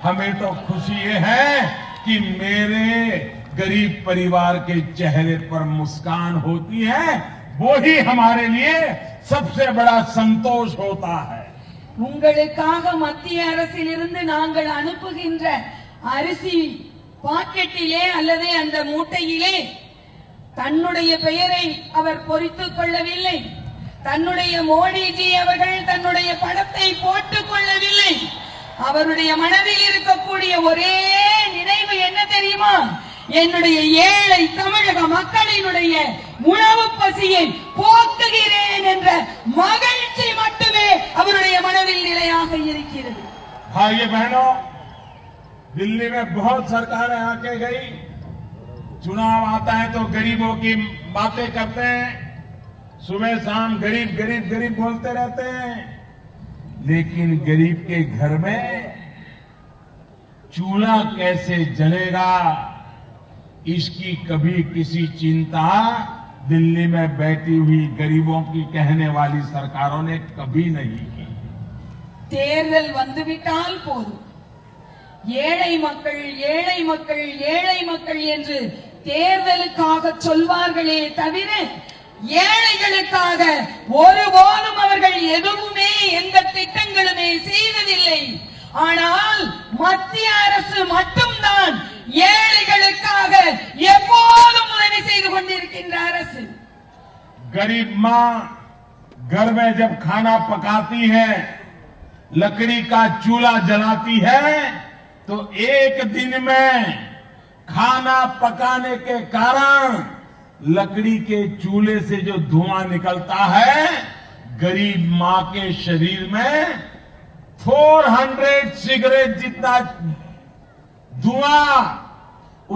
हमें तो खुशी ये है कि मेरे गरीब परिवार के चेहरे पर मुस्कान होती है वो ही हमारे लिए सबसे बड़ा संतोष होता है। உங்களுக்காக மத்திய அரசிலிருந்து நாங்கள் அனுப்புகின்ற அரிசி பாக்கெட்டிலே அல்லது அந்த மூட்டையிலே தன்னுடைய பெயரை அவர் பொறித்துக் கொள்ளவில்லை. தன்னுடைய மோடிஜி அவர்கள் தன்னுடைய படத்தை போட்டுக் கொள்ளவில்லை. அவருடைய மனதில் இருக்கக்கூடிய ஒரே நினைவு என்ன தெரியுமா? என்னுடைய ஏழை தமிழக மக்களினுடைய உணவு பசியை போக்குகிறேன் என்ற மகிழ்ச்சி மட்டுமே அவருடைய மனதில் நிலையாக இருக்கிறது. भाइयों बहनों, दिल्ली में बहुत सरकारें आके गई, चुनाव आता है तो गरीबों की बातें करते हैं, सुबह शाम गरीब गरीब गरीब बोलते रहते हैं, लेकिन गरीब के घर में चूल्हा कैसे जलेगा इसकी कभी किसी चिंता दिल्ली में बैठी हुई गरीबों की कहने वाली सरकारों ने कभी नहीं की। தேர்தல் வந்துவிட்டால் போதும், ஏழை மக்கள் ஏழை மக்கள் ஏழை மக்கள் என்று தேர்தலுக்காக சொல்வார்களே தவிர ஏழைகளுக்காக ஒருபோதும் அவர்கள் எதுவுமே எந்த திட்டங்களுமே செய்வதில்லை. ஆனால் மத்திய அரசு மட்டும்தான் ஏழைகளுக்காக எப்போதும் உதவி செய்து கொண்டிருக்கின்ற அரசு. गरीब माँ घर में जब खाना पकाती है, लकड़ी का चूल्हा जलाती है, तो एक दिन में खाना पकाने के कारण लकड़ी के चूल्हे से जो धुआं निकलता है, गरीब माँ के शरीर में 400 सिगरेट जितना धुआं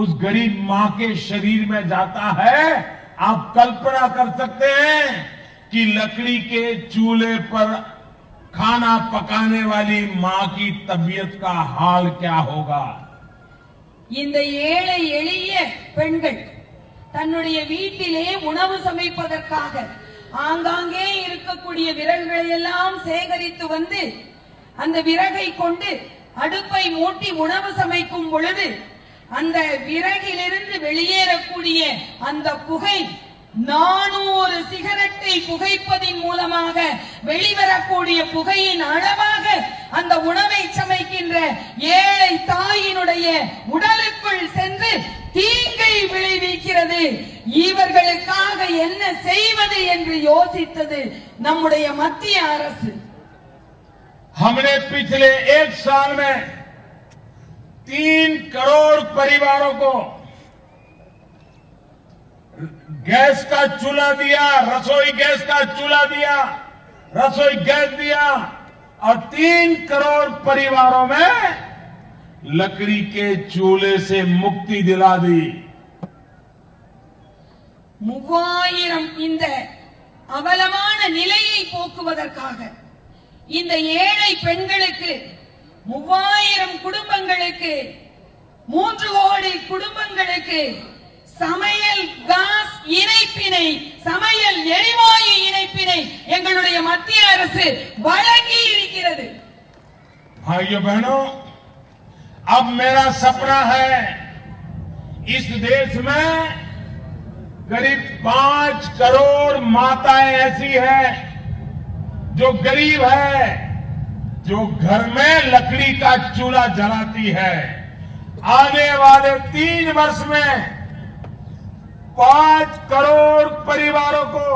उस गरीब माँ के शरीर में जाता है। आप कल्पना कर सकते हैं कि लकड़ी के चूल्हे पर खाना पकाने वाली माँ की तबीयत का हाल क्या होगा। இந்த ஏழை எளிய பெண்கள் தன்னுடைய வீட்டிலே உணவு சமைப்பதற்காக ஆங்காங்கே இருக்கக்கூடிய விறகுகளை எல்லாம் சேகரித்து வந்து அந்த விறகை கொண்டு அடுப்பை மூட்டி உணவு சமைக்கும் பொழுது அந்த விறகிலிருந்து வெளியேறக்கூடிய அந்த புகை 400 சிகரெட்டை புகைப்பதின் மூலமாக வெளிவரக்கூடிய புகையின் அளவாக அந்த உணவை சமைக்கின்ற ஏழை தாயினுடைய உடலுக்குள் சென்று தீங்கை விளைவிக்கிறது. இவர்களுக்காக என்ன செய்வது என்று யோசித்தது நம்முடைய மத்திய அரசு. हमने पिछले एक साल में 3 करोड़ परिवारों को गैस का चूल्हा दिया, रसोई गैस का चूल्हा दिया, रसोई गैस दिया और 3 करोड़ परिवारों में लकड़ी के चूल्हे से मुक्ति दिला दी। 3000 இந்த அவலமான நிலையை போக்குவதற்காக இந்த ஏழை பெண்களுக்கு 3000 குடும்பங்களுக்கு 3 கோடி குடும்பங்களுக்கு சமையல் காஸ் இணைப்பினை சமையல் எரிவாயு இணைப்பினை எங்களுடைய மத்திய அரசு வழங்கி இருக்கிறது. भाइयों बहनों, अब मेरा सपना है इस देश में करीब 5 करोड़ माताएं ऐसी हैं जो गरीब है, जो घर में लकड़ी का चूल्हा जलाती है। आने वाले 3 वर्ष में 5 करोड़ परिवारों को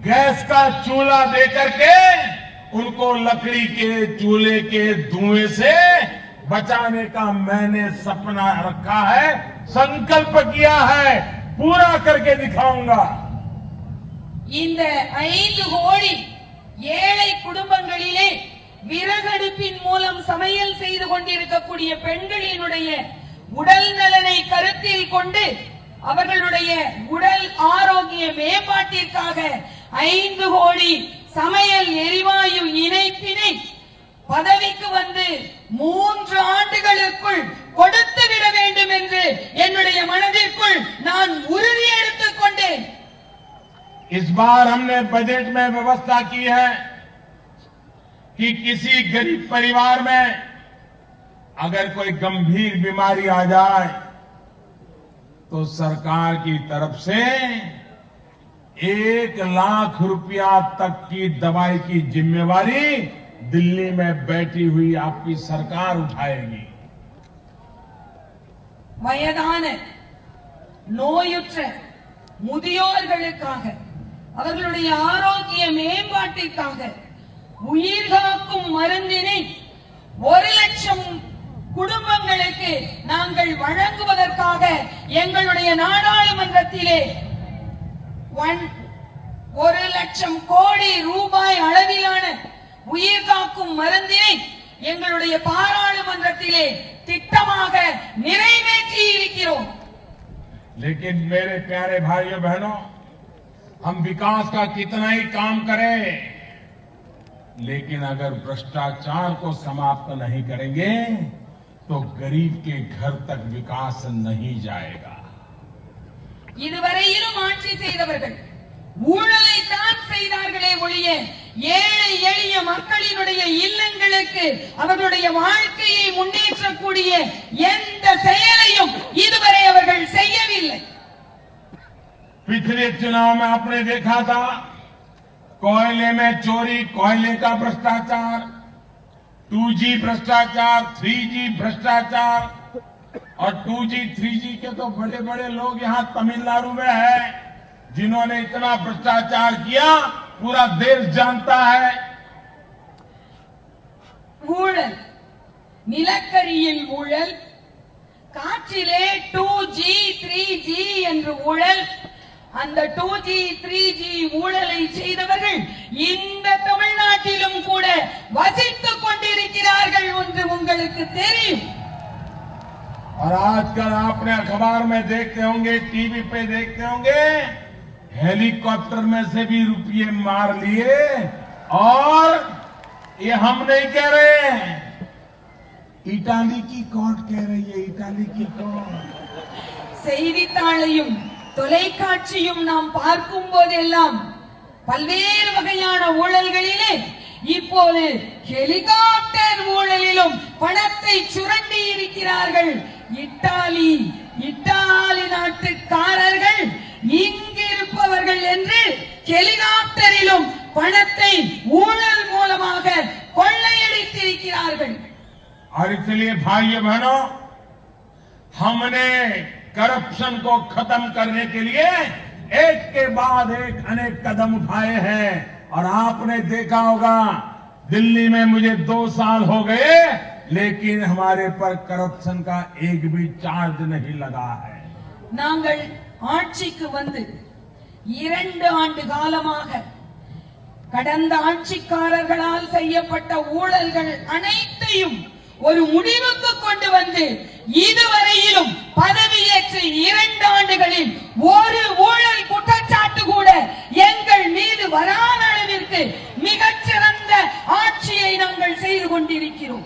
गैस का चूल्हा देकर के उनको लकड़ी के चूल्हे के धुएं से बचाने का मैंने सपना रखा है, संकल्प किया है, पूरा करके दिखाऊंगा। இந்த 5 கோடி ஏழை குடும்பங்களிலே விறகடுப்பின் மூலம் சமையல் செய்து கொண்டிருக்கக்கூடிய பெண்களினுடைய உடல் நலனை கருத்தில் கொண்டு அவர்களுடைய உடல் ஆரோக்கிய மேம்பாட்டிற்காக 5 கோடி சமையல் எரிவாயு இணைப்பினை பதவிக்கு வந்து 3 ஆண்டுகளுக்குள் கொடுத்து விட வேண்டும் என்று என்னுடைய மனதிற்குள் நான் உறுதி எடுத்துக் கொண்டேன். इस बार हमने बजट में व्यवस्था की है कि किसी गरीब परिवार में अगर कोई गंभीर बीमारी आ जाए तो सरकार की तरफ से 1 लाख रुपया तक की दवाई की जिम्मेवारी दिल्ली में बैठी हुई आपकी सरकार उठाएगी। வயதான நோயுற்ற முதியோர்களுக்காக அவர்களுடைய ஆரோக்கிய மேம்பாட்டிற்காக உயிர்காக்கும் மருந்தினை 1 லட்சம் குடும்பங்களுக்கு நாங்கள் வழங்குவதற்காக எங்களுடைய நாடாளுமன்றத்திலே 1 லட்சம் கோடி ரூபாய் அளவிலான உயிர்காக்கும் மருந்தினை எங்களுடைய பாராளுமன்றத்திலே திட்டமாக நிறைவேற்றி இருக்கிறோம்। लेकिन मेरे प्यारे भाइयों बहनों, हम विकास का कितना ही काम करें, लेकिन अगर भ्रष्टाचार को समाप्त नहीं करेंगे तो गरीब के घर तक विकास नहीं जाएगा। இதுவரையிலும் ஆட்சி செய்தவர்கள் ஊழலை தான் செய்தார்களே ஒழிய ஏழை எளிய மக்களினுடைய இல்லங்களுக்கு அவர்களுடைய வாழ்க்கையை முன்னேற்றக்கூடிய எந்த செயலையும் இதுவரை அவர்கள் செய்யவில்லை। पिछले चुनाव में आपने देखा था कोयले में चोरी, कोयले का भ्रष्टाचार, 2G भ्रष्टाचार, 3G भ्रष्टाचार, और 2G 3G के तो बड़े बड़े लोग यहाँ तमिलनाडु में हैं जिन्होंने इतना भ्रष्टाचार किया पूरा देश जानता है। ஊழல், நிலக்கரியில் ஊழல், காற்றிலே 2G 3G என்று ஊழல், அந்த 2G 3G ஊழலை செய்தவர்கள் இந்த தமிழ்நாட்டிலும் கூட வசித்துக் கொண்டிருக்கிறார்கள் என்று உங்களுக்கு தெரியும்। और आजकल आपने अखबार में देखते होंगे, टीवी पे देखते होंगे, हेलीकॉप्टर में से भी रुपये मार लिए। और ये हम नहीं कह रहे, इटाली की कोर्ट कह रही है, इटाली की कोर्ट। செய்தித்தாளையும் தொலைக்காட்சியும் நாம் பார்க்கும் போதெல்லாம் பல்வேறு வகையான ஊழல்களிலே இப்போது ஹெலிகாப்டர் ஊழலிலும் பணத்தை சுரண்டி இருக்கிறார்கள் இத்தாலி நாட்டுக்காரர்கள் இங்கிருப்பவர்கள் என்று ஹெலிகாப்டரிலும் பணத்தை ஊழல் மூலமாக கொள்ளையடித்திருக்கிறார்கள்। और इसलिए भाइयों बहनों, हमने करप्शन को खत्म करने के लिए एक के बाद एक अनेक कदम उठाए हैं। और आपने देखा होगा दिल्ली में मुझे 2 साल हो गए, लेकिन हमारे पर करप्शन का एक भी चार्ज नहीं लगा है। நாங்கள் ஆட்சிக்கு வந்து 2 ஆண்டு காலமாக கடந்த ஆட்சிக்காரர்களால் செய்யப்பட்ட ஊழல்கள் அனைத்தையும் ஒரு முடிவுக்கு கொண்டு வந்து இதுவரையிலும் பதவியேற்ற 2 ஆண்டுகளில் ஒரு ஊழல் குற்றச்சாட்டு கூட எங்கள் மீது வராத அளவிற்கு மிகச்சிறந்த ஆட்சியை நாங்கள் செய்து கொண்டிருக்கிறோம்।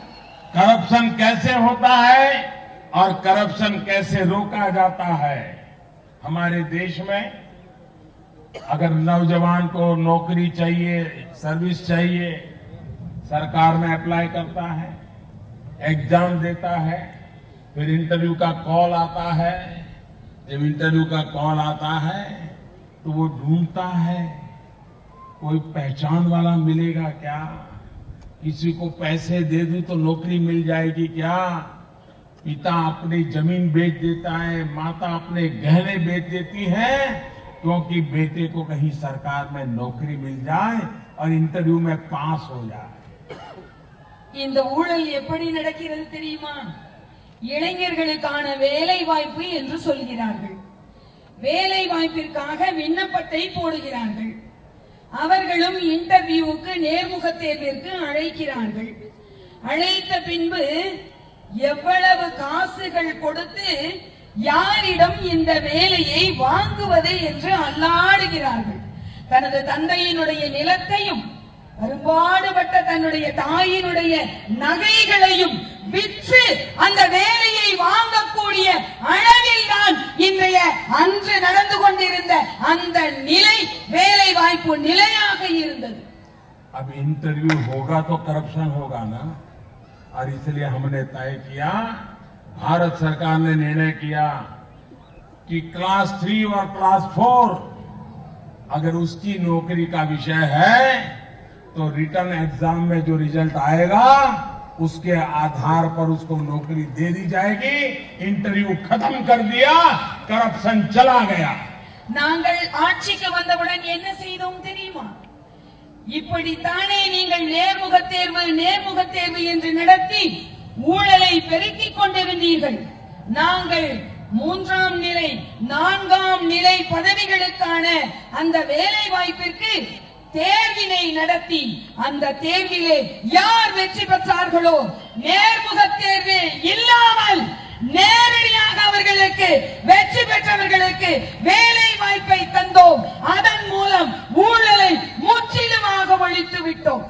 करप्शन कैसे होता है और करप्शन कैसे रोका जाता है। हमारे देश में अगर नौजवान को नौकरी चाहिए, सर्विस चाहिए, सरकार में अप्लाई करता है, एग्जाम देता है, फिर इंटरव्यू का कॉल आता है। जब इंटरव्यू का कॉल आता है तो वो ढूंढता है कोई पहचान वाला मिलेगा क्या, किसी को पैसे दे दूं तो नौकरी मिल जाएगी क्या। पिता अपनी जमीन बेच देता है, माता अपने गहने बेच देती है, क्योंकि बेटे को कहीं सरकार में नौकरी मिल जाए और इंटरव्यू में पास हो जाए। இந்த ஊழல் எப்படி நடக்கிறது தெரியுமா? இளைஞர்களுக்கான வேலை வாய்ப்பு என்று சொல்கிறார்கள், வேலை வாய்ப்பிற்காக விண்ணப்பத்தை போடுகிறார்கள், அவர்களும் இன்டர்வியூவுக்கு நேர்முக தேர்விற்கு அழைக்கிறார்கள், அழைத்த பின்பு எவ்வளவு காசுகள் கொடுத்து யாரிடம் இந்த வேலையை வாங்குவது என்று அல்லாடுகிறார்கள்। தனது தந்தையினுடைய நிலத்தையும் அரும்பாடுபட்ட தன்னுடைய தாயினுடைய நகைகளையும் விற்று அந்த வேலையை வாங்கக்கூடிய அளவில் தான் இன்றைய அன்று நடந்து கொண்டிருந்த அந்த நிலை வேலை வாய்ப்பு நிலையாக இருந்தது। अब इंटरव्यू होगा तो करप्शन होगा ना, और इसलिए हमने तय किया, भारत सरकार ने निर्णय किया कि क्लास 3 और क्लास 4 अगर उसकी नौकरी का विषय है तो रिटर्न एग्जाम में जो रिजल्ट आएगा उसके आधार पर उसको नौकरी दे दी जाएगी। इंटरव्यू खत्म कर दिया, करप्शन चला गया। நாங்கள் ஆட்சிக்கு வந்தவுடன் என்ன செய்தோம் தெரியுமா? இப்படித்தானே நீங்கள் நேர்முகத் தேர்வு என்று நடத்தி ஊழலை பெருக்கிக் கொண்டிருந்தீர்கள். நாங்கள் 3ஆம் நிலை 4ஆம் நிலை பதவிகளுக்கான அந்த வேலை வாய்ப்பிற்கு தேர்வினை நடத்தி அந்த தேர்விலே யார் வெற்றி பெற்றார்களோ நேர்முகத் தேர்வு இல்லாமல் நேரடியாக அவர்களுக்கு வெற்றி பெற்றவர்களுக்கு வேலை வாய்ப்பை தந்தோம். அதன் மூலம் ஊழலை முற்றிலுமாக ஒழித்து விட்டோம்.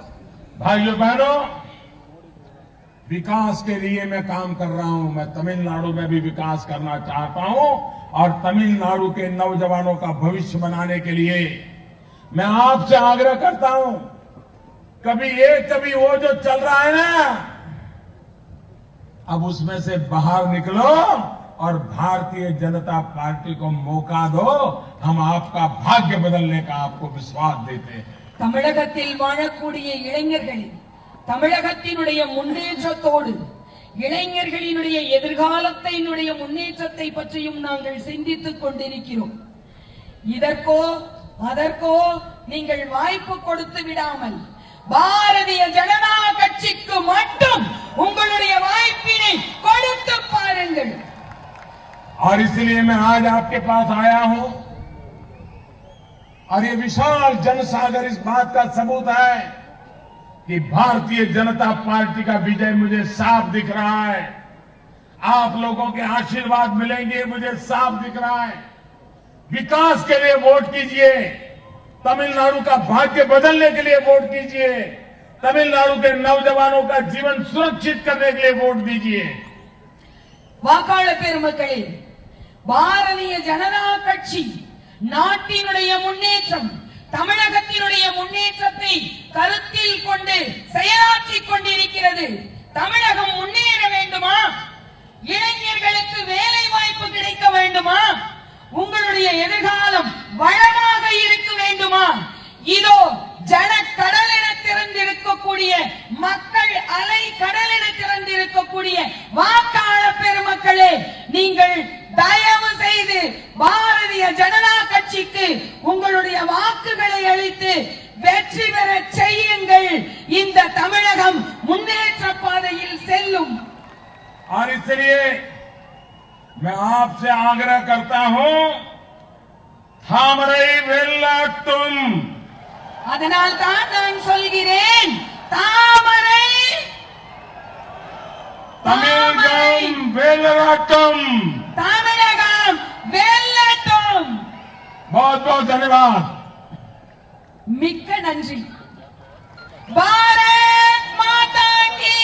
भाइयों बहनों, विकास के लिए मैं काम कर रहा हूं। मैं तमिलनाडु में भी विकास करना चाहता हूं और तमिलनाडु के नौजवानों का भविष्य बनाने के लिए मैं आपसे आग्रह करता हूं, कभी वो जो चल रहा है ना, अब उसमें से बाहर निकलो और भारतीय जनता पार्टी को मौका दो। हम आपका भाग्य बदलने का आपको विश्वास देते हैं। தமிழகத்தில் வாழக்கூடிய இளைஞர்களின் தமிழகத்தினுடைய முன்னேற்றத்தோடு இளைஞர்களினுடைய எதிர்காலத்தினுடைய முன்னேற்றத்தை பற்றியும் நாங்கள் சிந்தித்துக் கொண்டிருக்கிறோம். இதற்கோ அதற்கோ நீங்கள் வாய்ப்பு கொடுத்து விடாமல் பாரதிய ஜனதா கட்சிக்கு மட்டும் உங்களுடைய வாய்ப்பினை கொடுத்து பாருங்கள். और इसलिए मैं आज आपके पास आया हूं और ये विशाल जनसागर इस बात का सबूत है कि भारतीय जनता पार्टी का विजय मुझे साफ दिख रहा है। आप लोगों के आशीर्वाद मिलेंगे, मुझे साफ दिख रहा है। विकास के लिए वोट कीजिए, तमिलनाडु का भाग्य बदलने के लिए वोट कीजिए, तमिलनाडु के नौजवानों का जीवन सुरक्षित करने के लिए वोट दीजिए। வாக்காளர் பெருமக்களே, பாரதிய ஜனதா கட்சி நாட்டினுடைய முன்னேற்றம் தமிழகத்தினுடைய முன்னேற்றத்தை கருத்தில் கொண்டு செயலாற்றிக் கொண்டிருக்கிறது. தமிழகம் முன்னேற வேண்டுமா? இளைஞர்களுக்கு வேலை வாய்ப்பு கிடைக்க வேண்டுமா? உங்களுடைய எதிர்காலம் வளமாக இருக்க வேண்டுமா? இதோ ஜனக்கடல் என திறந்திருக்கக்கூடிய மக்கள் அலை கடல் என திறந்திருக்கக்கூடிய வாக்காளர் பெருமக்களே, நீங்கள் தயவு செய்து பாரதிய ஜனதா கட்சிக்கு உங்களுடைய வாக்குகளை அளித்து வெற்றி பெற செய்யுங்கள். இந்த தமிழகம் முன்னேற்ற பாதையில் செல்லும். और इसलिए मैं आपसे आग्रह करता हूं, थामरै वेल्लाट्टुम, அதனால் தான் நான் சொல்கிறேன், தாமரை तमिलगम वेल्लाट्टुम। தமிழகம் வெல்லட்டும். बहुत बहुत धन्यवाद। மிக்க நன்றி. பாரத் மாதா கி,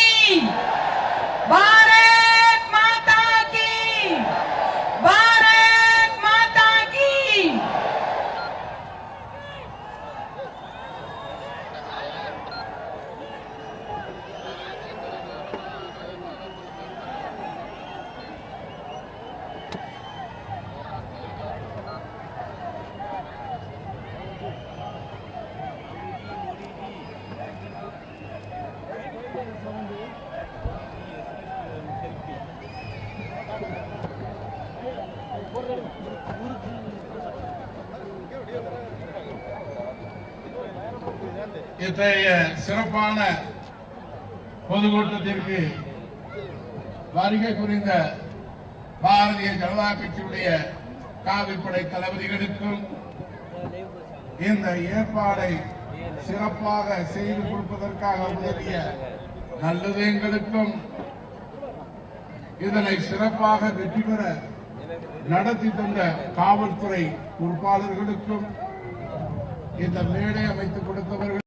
பாரத் மாதா கி, பாரத் மாதா கி. இத்தகைய சிறப்பான பொதுக்கூட்டத்திற்கு வருகை புரிந்த பாரதிய ஜனதா கட்சியுடைய காவிப்படை தளபதிகளுக்கும் இந்த ஏற்பாடை சிறப்பாக செய்து கொடுப்பதற்காக உதவிய நல்லுதயங்களுக்கும் இதனை சிறப்பாக வெற்றி பெற நடத்தி தந்த காவல்துறை பொறுப்பாளர்களுக்கும் இந்த மேடை அமைத்துக் கொடுத்தவர்கள்